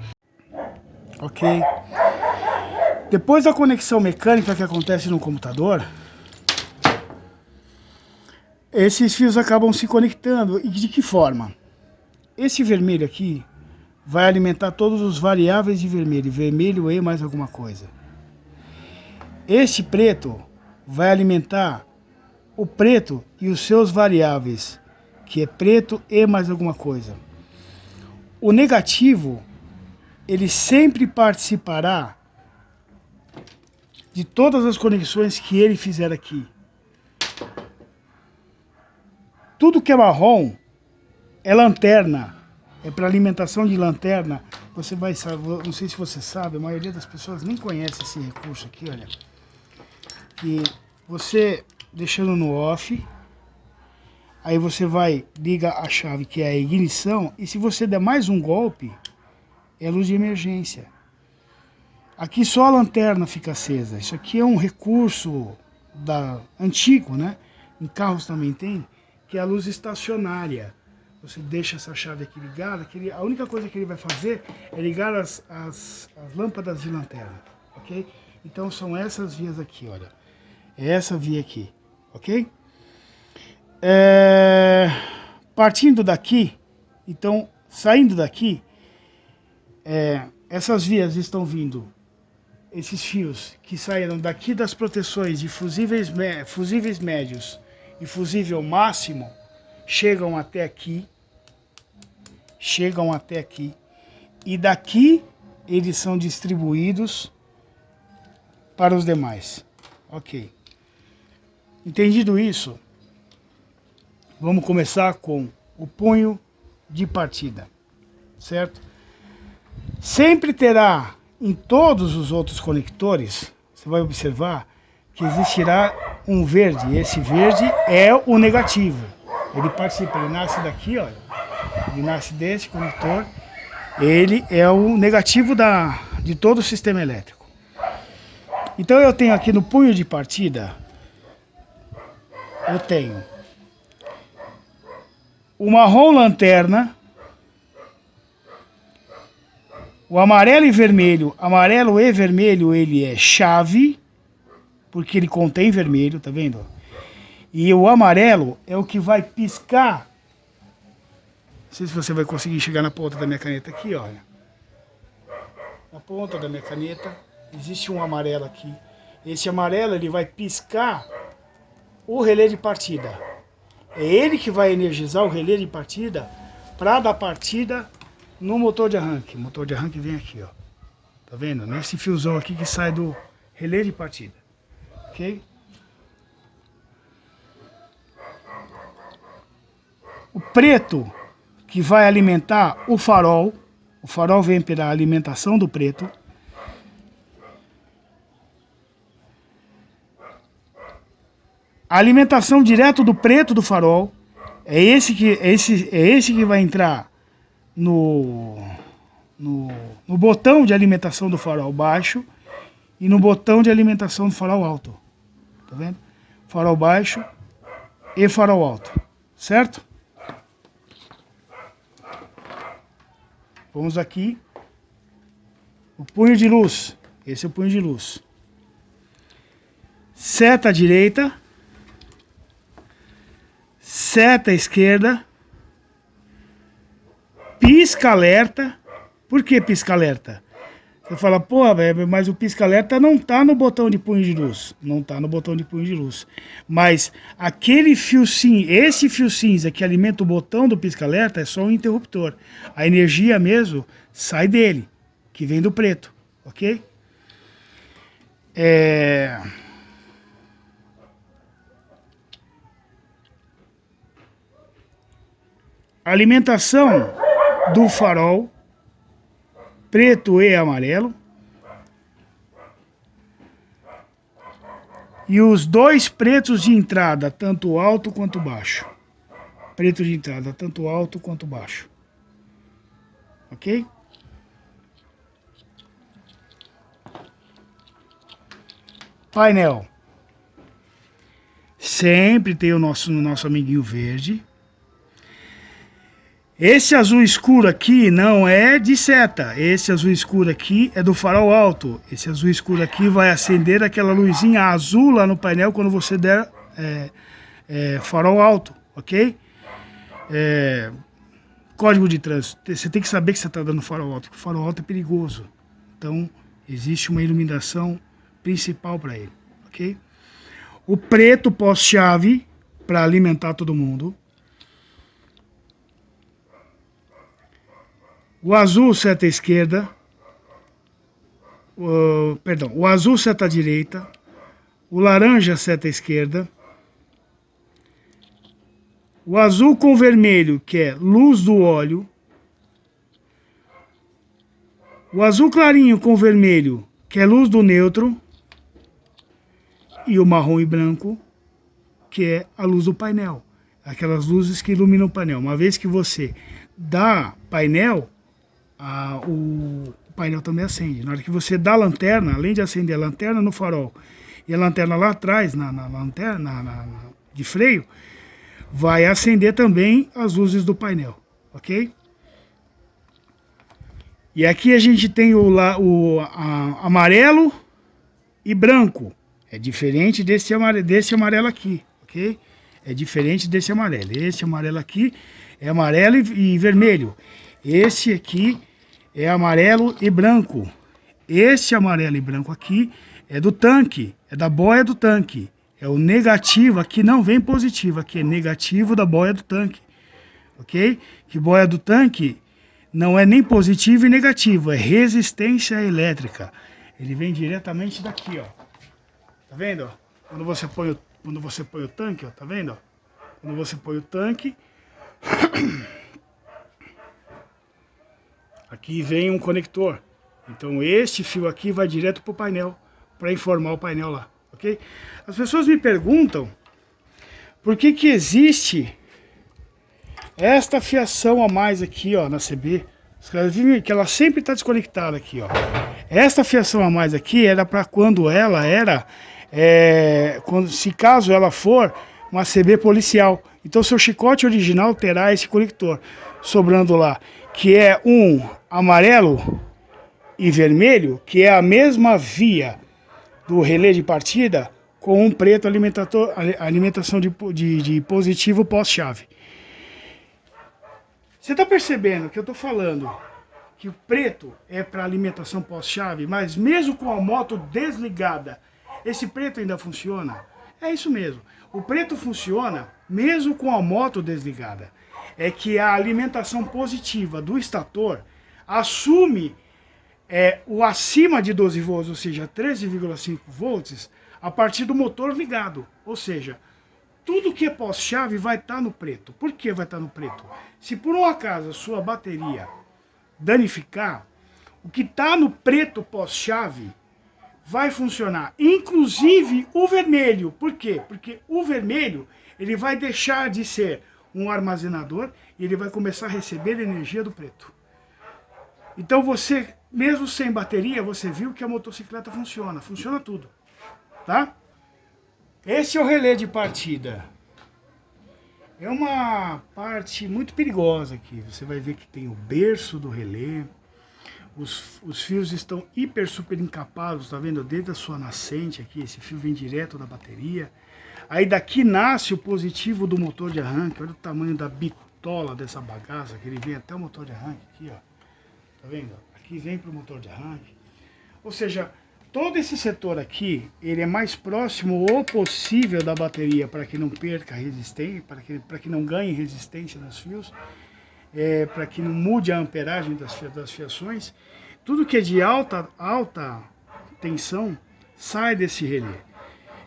[SPEAKER 1] Ok. Depois da conexão mecânica que acontece no computador, esses fios acabam se conectando. E de que forma? Esse vermelho aqui vai alimentar todos os variáveis de vermelho. Vermelho e mais alguma coisa. Este preto vai alimentar o preto e os seus variáveis, que é preto e mais alguma coisa. O negativo, ele sempre participará de todas as conexões que ele fizer aqui. Tudo que é marrom é lanterna, é para alimentação de lanterna. Você vai saber, não sei se você sabe, a maioria das pessoas nem conhece esse recurso aqui, olha. Que você deixando no off, aí você liga a chave que é a ignição, e se você der mais um golpe, é luz de emergência. Aqui só a lanterna fica acesa. Isso aqui é um recurso antigo, né? Em carros também tem, que é a luz estacionária. Você deixa essa chave aqui ligada, a única coisa que ele vai fazer é ligar as lâmpadas de lanterna, ok? Então são essas vias aqui, olha. É essa via aqui, ok? Partindo daqui, então, saindo daqui, essas vias estão vindo, esses fios que saíram daqui das proteções de fusíveis médios e fusível máximo, chegam até aqui, e daqui eles são distribuídos para os demais, ok? Entendido isso, vamos começar com o punho de partida, certo? Sempre terá em todos os outros conectores, você vai observar que existirá um verde. Esse verde é o negativo. Ele participa, ele nasce daqui, olha. Ele nasce desse conector. Ele é o negativo de todo o sistema elétrico. Então eu tenho aqui no punho de partida, eu tenho o marrom lanterna, o amarelo e vermelho. Amarelo e vermelho ele é chave, porque ele contém vermelho, tá vendo? E o amarelo é o que vai piscar. Não sei se você vai conseguir chegar na ponta da minha caneta aqui, olha. Na ponta da minha caneta existe um amarelo aqui. Esse amarelo ele vai piscar o relé de partida. É ele que vai energizar o relé de partida para dar partida no motor de arranque. O motor de arranque vem aqui, ó. Tá vendo? Nesse fiozão aqui que sai do relé de partida. Ok? O preto que vai alimentar o farol. O farol vem pela alimentação do preto. A alimentação direto do preto do farol é esse que vai entrar no botão de alimentação do farol baixo e no botão de alimentação do farol alto. Tá vendo? Farol baixo e farol alto, certo? Vamos aqui. O punho de luz. Esse é o punho de luz. Seta direita. Seta esquerda. Pisca-alerta. Por que pisca-alerta? Você fala, pô, mas o pisca-alerta não tá no botão de punho de luz. Não tá no botão de punho de luz. Mas aquele fio cinza, esse fio cinza que alimenta o botão do pisca-alerta é só um interruptor. A energia mesmo sai dele, que vem do preto, ok? A alimentação do farol preto e amarelo. E os 2 pretos de entrada, tanto alto quanto baixo. Preto de entrada, tanto alto quanto baixo. Ok? Painel. Sempre tem o nosso amiguinho verde. Esse azul escuro aqui não é de seta. Esse azul escuro aqui é do farol alto. Esse azul escuro aqui vai acender aquela luzinha azul lá no painel quando você der farol alto, ok? Código de trânsito. Você tem que saber que você está dando farol alto, porque o farol alto é perigoso. Então, existe uma iluminação principal para ele, ok? O preto pós-chave para alimentar todo mundo. O azul seta esquerda, o azul seta direita, o laranja seta esquerda, o azul com vermelho, que é luz do óleo, o azul clarinho com vermelho, que é luz do neutro, e o marrom e branco, que é a luz do painel, aquelas luzes que iluminam o painel. Uma vez que você dá painel, o painel também acende. Na hora que você dá a lanterna, além de acender a lanterna no farol e a lanterna lá atrás, na lanterna de freio, vai acender também as luzes do painel, ok? E aqui a gente tem o amarelo e branco. É diferente desse amarelo aqui, ok? É diferente desse amarelo. Esse amarelo aqui é amarelo e vermelho. Esse aqui é amarelo e branco. Esse amarelo e branco aqui é do tanque, é da boia do tanque. É o negativo, aqui não vem positivo, aqui é negativo da boia do tanque. Ok? Que boia do tanque não é nem positivo e negativo, é resistência elétrica. Ele vem diretamente daqui, ó. Tá vendo? Quando você põe o tanque, ó, tá vendo? Quando você põe o tanque, aqui vem um conector. Então este fio aqui vai direto pro painel, para informar o painel lá, ok? As pessoas me perguntam por que existe esta fiação a mais aqui, ó, na CB. Os caras viram que ela sempre está desconectada aqui, ó. Esta fiação a mais aqui era para quando ela era, se caso ela for uma CB policial. Então seu chicote original terá esse conector sobrando lá, que é um amarelo e vermelho, que é a mesma via do relé de partida, com um preto alimentação de positivo pós-chave. Você está percebendo que eu estou falando que o preto é para alimentação pós-chave, mas mesmo com a moto desligada, esse preto ainda funciona? É isso mesmo. O preto funciona mesmo com a moto desligada. É que a alimentação positiva do estator assume o acima de 12 volts, ou seja, 13,5 volts, a partir do motor ligado. Ou seja, tudo que é pós-chave vai estar no preto. Por que vai estar no preto? Se por um acaso a sua bateria danificar, o que está no preto pós-chave vai funcionar. Inclusive o vermelho. Por quê? Porque o vermelho ele vai deixar de ser um armazenador e ele vai começar a receber energia do preto. Então você, mesmo sem bateria, você viu que a motocicleta funciona. Funciona tudo. Tá? Esse é o relé de partida. É uma parte muito perigosa aqui. Você vai ver que tem o berço do relé. Os fios estão hiper super encapados, tá vendo? Desde a sua nascente aqui, esse fio vem direto da bateria. Aí daqui nasce o positivo do motor de arranque. Olha o tamanho da bitola dessa bagaça, que ele vem até o motor de arranque aqui, ó. Tá vendo? Aqui vem pro motor de arranque. Ou seja, todo esse setor aqui, ele é mais próximo o possível da bateria para que não perca resistência, para que não ganhe resistência nos fios, para que não mude a amperagem das fiações. Tudo que é de alta tensão sai desse relé.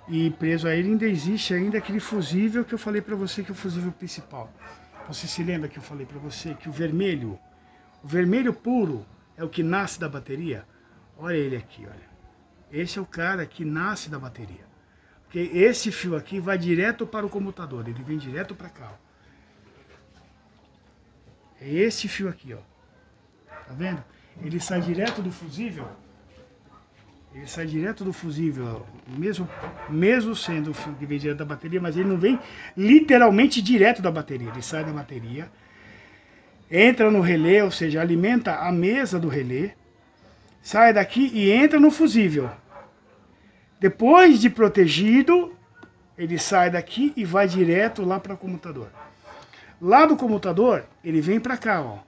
[SPEAKER 1] E preso a ele ainda existe ainda aquele fusível que eu falei para você, que é o fusível principal. Você se lembra que eu falei para você que o vermelho puro é o que nasce da bateria. Olha ele aqui, olha. Esse é o cara que nasce da bateria. Okay? Esse fio aqui vai direto para o comutador, ele vem direto para cá, ó. É esse fio aqui, ó. Tá vendo? Ele sai direto do fusível. Ele sai direto do fusível, mesmo sendo o fio que vem direto da bateria, mas ele não vem literalmente direto da bateria. Ele sai da bateria, entra no relé, ou seja, alimenta a mesa do relé, sai daqui e entra no fusível. Depois de protegido, ele sai daqui e vai direto lá para o comutador. Lá do comutador, ele vem para cá, ó.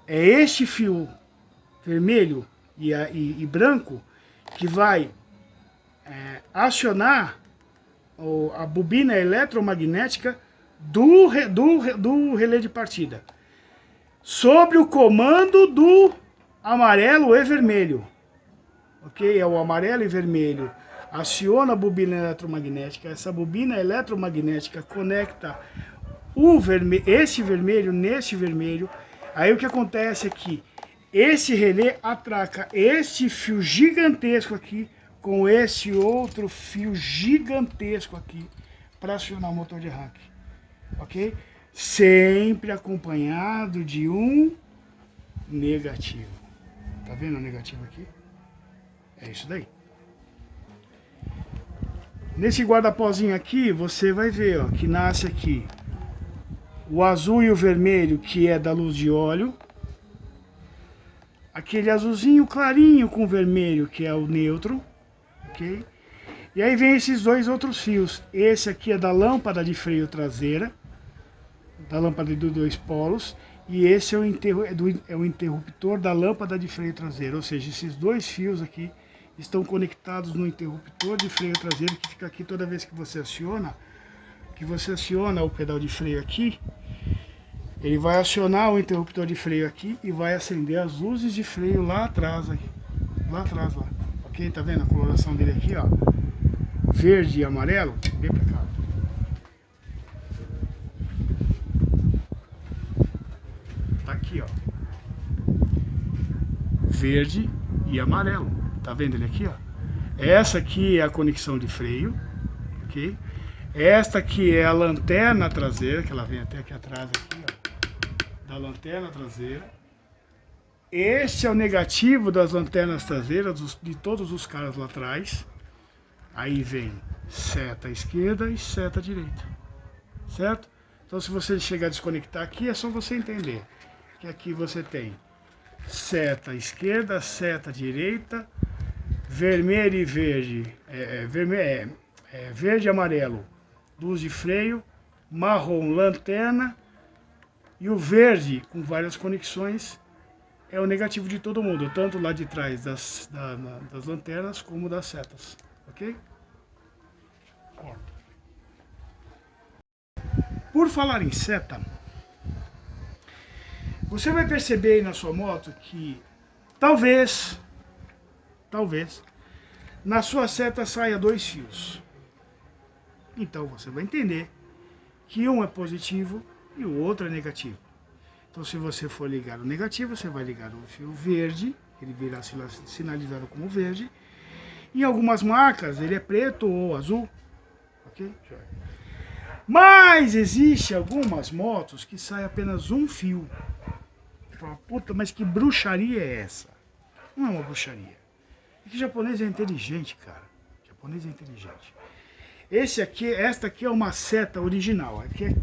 [SPEAKER 1] É este fio vermelho e branco que vai acionar a bobina eletromagnética do relé de partida, sob o comando do amarelo e vermelho. Ok? É o amarelo e vermelho. Aciona a bobina eletromagnética. Essa bobina eletromagnética conecta esse vermelho nesse vermelho. Aí o que acontece é que esse relé atraca este fio gigantesco aqui com esse outro fio gigantesco aqui para acionar o motor de arranque. Ok? Sempre acompanhado de um negativo. Tá vendo o negativo aqui? É isso daí. Nesse guarda-pozinho aqui, você vai ver, ó, que nasce aqui o azul e o vermelho, que é da luz de óleo. Aquele azulzinho clarinho com vermelho, que é o neutro. Ok? E aí vem esses dois outros fios. Esse aqui é da lâmpada de freio traseira, da lâmpada de 2 polos. E esse é o interruptor da lâmpada de freio traseiro. Ou seja, esses dois fios aqui estão conectados no interruptor de freio traseiro, que fica aqui toda vez que você aciona. O pedal de freio aqui, ele vai acionar o interruptor de freio aqui e vai acender as luzes de freio lá atrás, lá. Ok? Tá vendo a coloração dele aqui, ó? Verde e amarelo. Vem pra cá. Tá aqui, ó. Verde e amarelo. Tá vendo ele aqui, ó? Essa aqui é a conexão de freio, ok? Esta aqui é a lanterna traseira, que ela vem até aqui atrás, aqui, ó, da lanterna traseira. Este é o negativo das lanternas traseiras, de todos os caras lá atrás. Aí vem seta esquerda e seta direita, certo? Então se você chegar a desconectar aqui, é só você entender que aqui você tem seta esquerda, seta direita, vermelho e verde, verde e amarelo, luz de freio, marrom, lanterna, e o verde, com várias conexões, é o negativo de todo mundo, tanto lá de trás das lanternas como das setas, ok? Ó. Por falar em seta, você vai perceber aí na sua moto que talvez, na sua seta saia 2 fios. Então você vai entender que um é positivo e o outro é negativo. Então se você for ligar o negativo, você vai ligar o fio verde, ele virá sinalizado como verde. Em algumas marcas ele é preto ou azul, ok? Mas existe algumas motos que sai apenas um fio. Você fala, puta, mas que bruxaria é essa? Não é uma bruxaria. É que japonês é inteligente, cara. Japonês é inteligente. Esta aqui é uma seta original. Aqui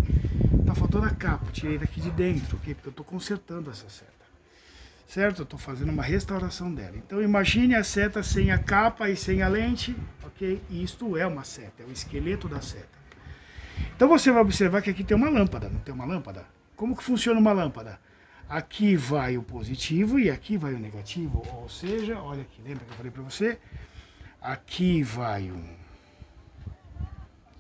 [SPEAKER 1] tá faltando a capa, eu tirei daqui de dentro, ok? Porque eu tô consertando essa seta. Certo? Eu tô fazendo uma restauração dela. Então imagine a seta sem a capa e sem a lente, ok? E isto é uma seta, é o esqueleto da seta. Então você vai observar que aqui tem uma lâmpada, não tem uma lâmpada? Como que funciona uma lâmpada? Aqui vai o positivo e aqui vai o negativo. Ou seja, olha aqui, lembra que eu falei para você? Aqui vai o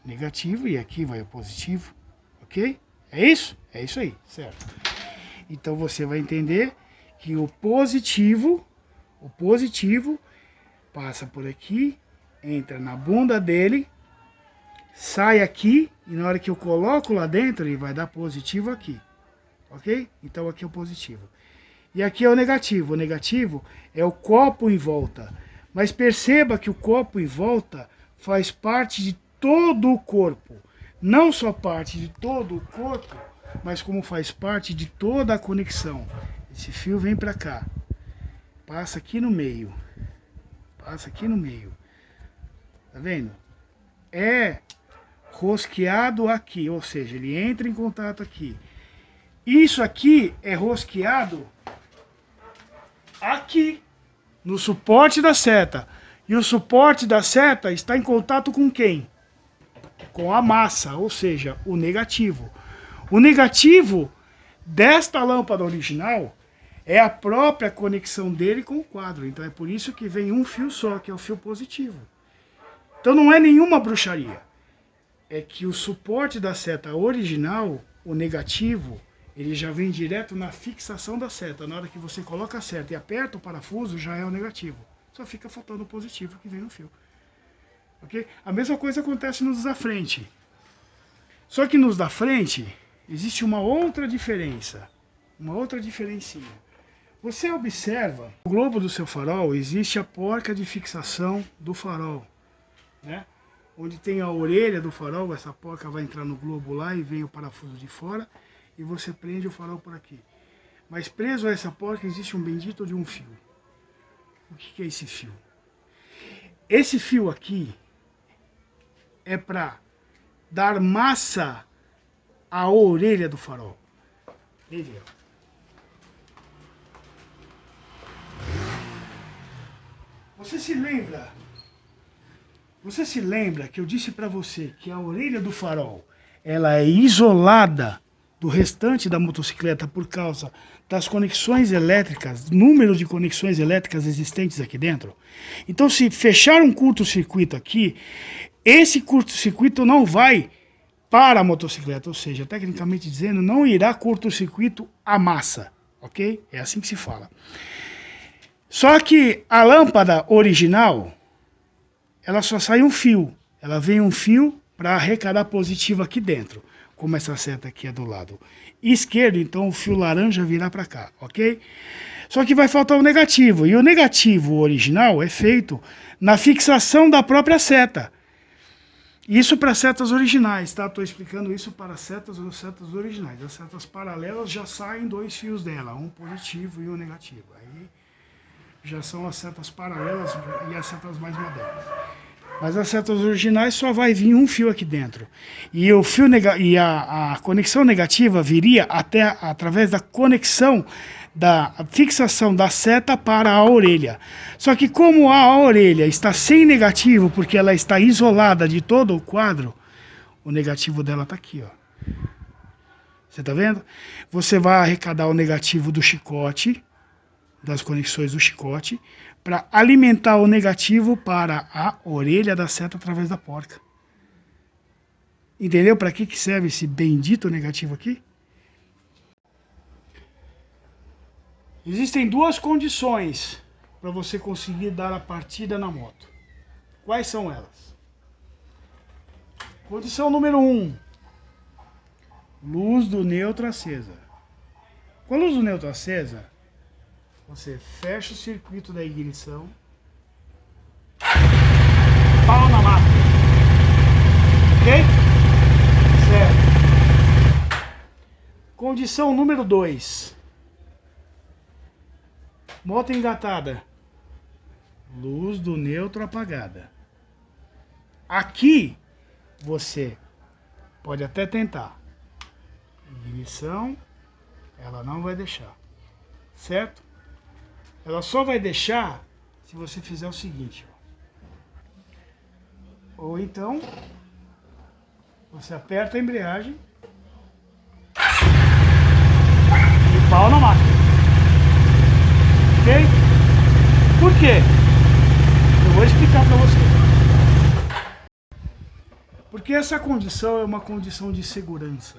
[SPEAKER 1] negativo e aqui vai o positivo, ok? É isso? É isso aí, certo? Então você vai entender que o positivo passa por aqui, entra na bunda dele, sai aqui e na hora que eu coloco lá dentro ele vai dar positivo aqui, ok? Então aqui é o positivo. E aqui é o negativo. O negativo é o copo em volta. Mas perceba que o copo em volta faz parte de todo o corpo. Não só parte de todo o corpo, mas como faz parte de toda a conexão. Esse fio vem para cá. Passa aqui no meio. Passa aqui no meio. Tá vendo? É rosqueado aqui, ou seja, ele entra em contato aqui. Isso aqui é rosqueado aqui, no suporte da seta. E o suporte da seta está em contato com quem? Com a massa, ou seja, o negativo. O negativo desta lâmpada original é a própria conexão dele com o quadro. Então é por isso que vem um fio só, que é o fio positivo. Então não é nenhuma bruxaria. É que o suporte da seta original, o negativo, ele já vem direto na fixação da seta. Na hora que você coloca a seta e aperta o parafuso, já é o negativo. Só fica faltando o positivo que vem no fio. Okay? A mesma coisa acontece nos da frente. Só que nos da frente, existe uma outra diferença. Uma outra diferencinha. Você observa, no globo do seu farol, existe a porca de fixação do farol. Né? Onde tem a orelha do farol, essa porca vai entrar no globo lá e vem o parafuso de fora e você prende o farol por aqui. Mas preso a essa porca existe um bendito de um fio. O que é esse fio? Esse fio aqui é para dar massa à orelha do farol. Vem ver. Você se lembra? Você se lembra que eu disse para você que a orelha do farol ela é isolada do restante da motocicleta por causa das conexões elétricas, número de conexões elétricas existentes aqui dentro? Então, se fechar um curto-circuito aqui, esse curto-circuito não vai para a motocicleta, ou seja, tecnicamente dizendo, não irá curto-circuito a massa, ok? É assim que se fala. Só que a lâmpada original, ela só sai um fio. Ela vem um fio para arrecadar positivo aqui dentro. Como essa seta aqui é do lado esquerdo, então o fio laranja virá para cá, ok? Só que vai faltar o negativo. E o negativo original é feito na fixação da própria seta. Isso para setas originais, tá? Estou explicando isso para setas originais. As setas paralelas já saem dois fios dela, um positivo e um negativo. Aí já são as setas paralelas e as setas mais modernas. Mas as setas originais só vai vir um fio aqui dentro. E o fio a conexão negativa viria até através da conexão da fixação da seta para a orelha. Só que como a orelha está sem negativo, porque ela está isolada de todo o quadro, o negativo dela está aqui, ó. Você está vendo? Você vai arrecadar o negativo do chicote, das conexões do chicote, para alimentar o negativo para a orelha da seta através da porca. Entendeu para que serve esse bendito negativo aqui? Existem duas condições para você conseguir dar a partida na moto. Quais são elas? Condição número 1. Luz do neutro acesa. Com a luz do neutro acesa, você fecha o circuito da ignição, pau na máquina, ok? Certo. Condição número 2. Moto engatada, luz do neutro apagada. Aqui você pode até tentar. Ignição, ela não vai deixar, certo? Ela só vai deixar se você fizer o seguinte, ó. Ou então você aperta a embreagem e pau na máquina, ok? Por quê? Eu vou explicar para você. Porque essa condição é uma condição de segurança.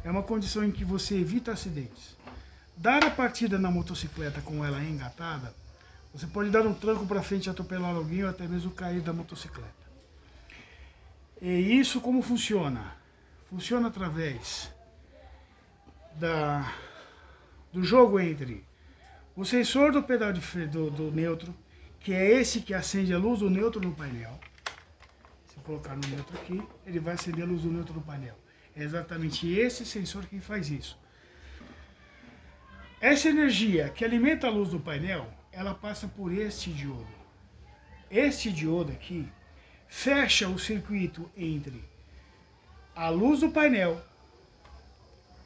[SPEAKER 1] É uma condição em que você evita acidentes. Dar a partida na motocicleta com ela engatada, você pode dar um tranco para frente e atropelar alguém ou até mesmo cair da motocicleta. E isso como funciona? Funciona através do jogo entre o sensor do pedal de freio do neutro, que é esse que acende a luz do neutro no painel. Se eu colocar no neutro aqui, ele vai acender a luz do neutro no painel. É exatamente esse sensor que faz isso. Essa energia que alimenta a luz do painel, ela passa por este diodo. Este diodo aqui fecha o circuito entre a luz do painel,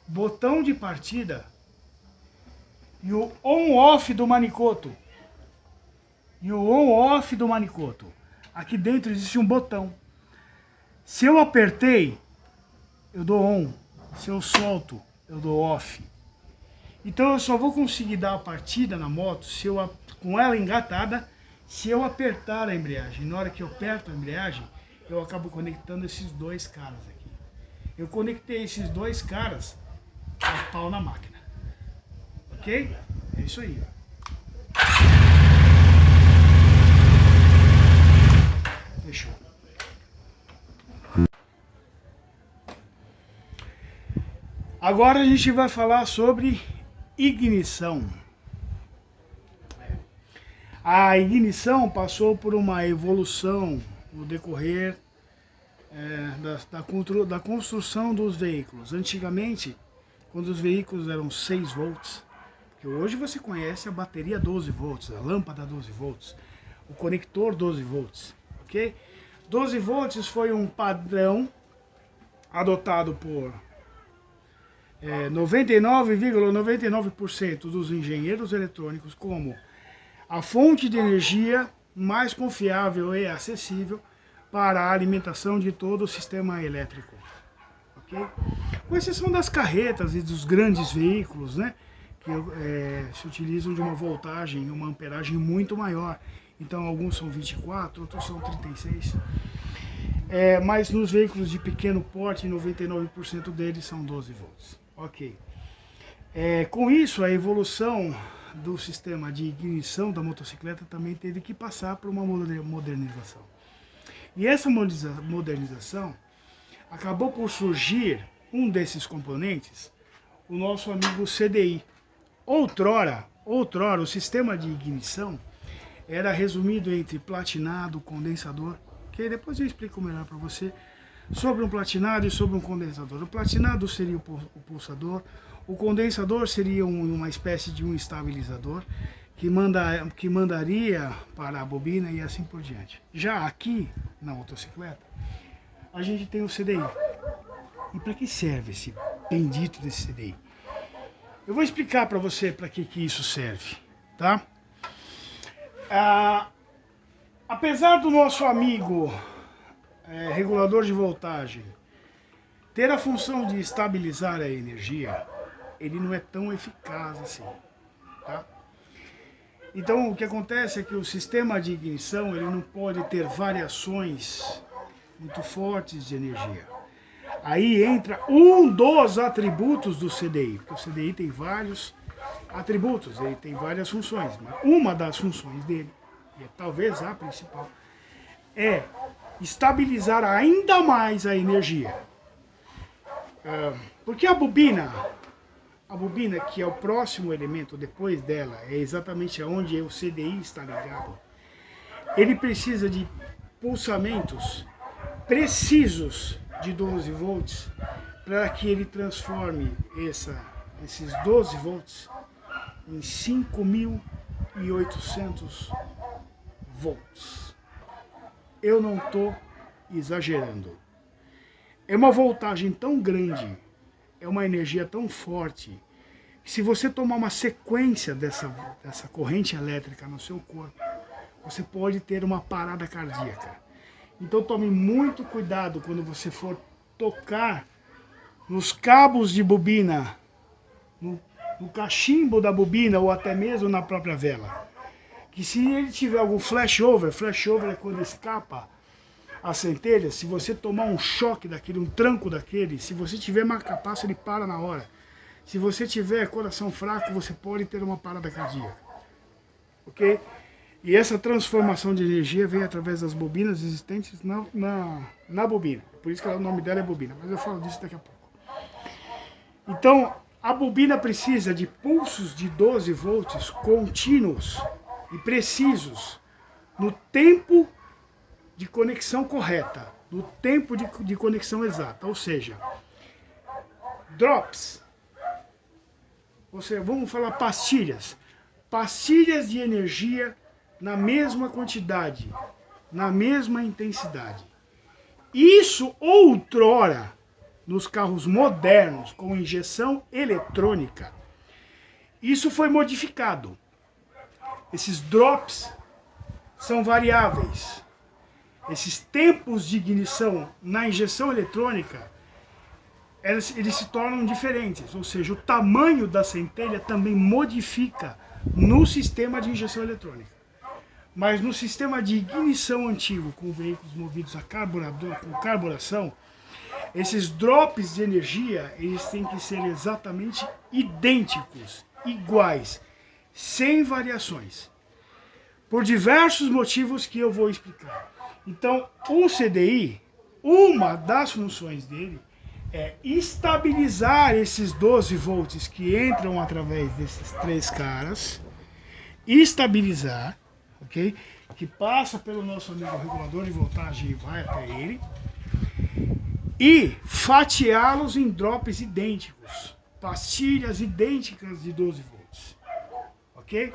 [SPEAKER 1] botão de partida e o on-off do manicoto. Aqui dentro existe um botão. Se eu apertei, eu dou on. Se eu solto, eu dou off. Então eu só vou conseguir dar a partida na moto com ela engatada se eu apertar a embreagem. Na hora que eu aperto a embreagem, eu acabo conectando esses dois caras aqui. Eu conectei esses dois caras a pau na máquina. Ok? É isso aí. Fechou. Agora a gente vai falar sobre ignição. A ignição passou por uma evolução no decorrer da construção dos veículos. Antigamente, quando os veículos eram 6 volts, que hoje você conhece a bateria 12 volts, a lâmpada 12 volts, o conector 12 volts, ok? 12 volts foi um padrão adotado por 99,99% dos engenheiros eletrônicos como a fonte de energia mais confiável e acessível para a alimentação de todo o sistema elétrico. Okay? Com exceção das carretas e dos grandes veículos, né, que se utilizam de uma voltagem e uma amperagem muito maior. Então alguns são 24, outros são 36. Mas nos veículos de pequeno porte, 99% deles são 12 volts. Ok. Com isso, a evolução do sistema de ignição da motocicleta também teve que passar por uma modernização. E essa modernização acabou por surgir um desses componentes, o nosso amigo CDI. Outrora, o sistema de ignição era resumido entre platinado, condensador, que depois eu explico melhor para você, sobre um platinado e sobre um condensador. O platinado seria o pulsador, o condensador seria uma espécie de um estabilizador que mandaria para a bobina e assim por diante. Já aqui na motocicleta, a gente tem o CDI. E para que serve esse bendito desse CDI? Eu vou explicar para você para que isso serve, tá? Apesar do nosso amigo regulador de voltagem ter a função de estabilizar a energia, ele não é tão eficaz assim, tá? Então o que acontece é que o sistema de ignição ele não pode ter variações muito fortes de energia. Aí entra um dos atributos do CDI, porque o CDI tem vários atributos, ele tem várias funções, mas uma das funções dele, e talvez a principal, é estabilizar ainda mais a energia. Porque a bobina, que é o próximo elemento depois dela, é exatamente onde o CDI está ligado, ele precisa de pulsamentos precisos de 12 volts para que ele transforme esses 12 volts em 5.800 volts. Eu não estou exagerando. É uma voltagem tão grande, é uma energia tão forte, que se você tomar uma sequência dessa corrente elétrica no seu corpo, você pode ter uma parada cardíaca. Então tome muito cuidado quando você for tocar nos cabos de bobina, no cachimbo da bobina ou até mesmo na própria vela. Que se ele tiver algum flashover é quando escapa a centelha, se você tomar um choque daquele, um tranco daquele, se você tiver marca-passo ele para na hora. Se você tiver coração fraco, você pode ter uma parada cardíaca. Ok? E essa transformação de energia vem através das bobinas existentes na bobina. Por isso que o nome dela é bobina, mas eu falo disso daqui a pouco. Então, A bobina precisa de pulsos de 12 volts contínuos e precisos no tempo de conexão correta, no tempo de conexão exata, ou seja, drops, ou seja, vamos falar pastilhas de energia na mesma quantidade, na mesma intensidade. Isso outrora, nos carros modernos com injeção eletrônica, isso foi modificado. Esses drops são variáveis. Esses tempos de ignição na injeção eletrônica, eles se tornam diferentes, ou seja, o tamanho da centelha também modifica no sistema de injeção eletrônica. Mas no sistema de ignição antigo, com veículos movidos a carburador, com carburação, esses drops de energia, eles têm que ser exatamente idênticos, iguais, sem variações, por diversos motivos que eu vou explicar. Então, o CDI, uma das funções dele é estabilizar esses 12 volts que entram através desses três caras, estabilizar, ok? Que passa pelo nosso amigo regulador de voltagem e vai até ele, e fatiá-los em drops idênticos, pastilhas idênticas de 12 volts, ok?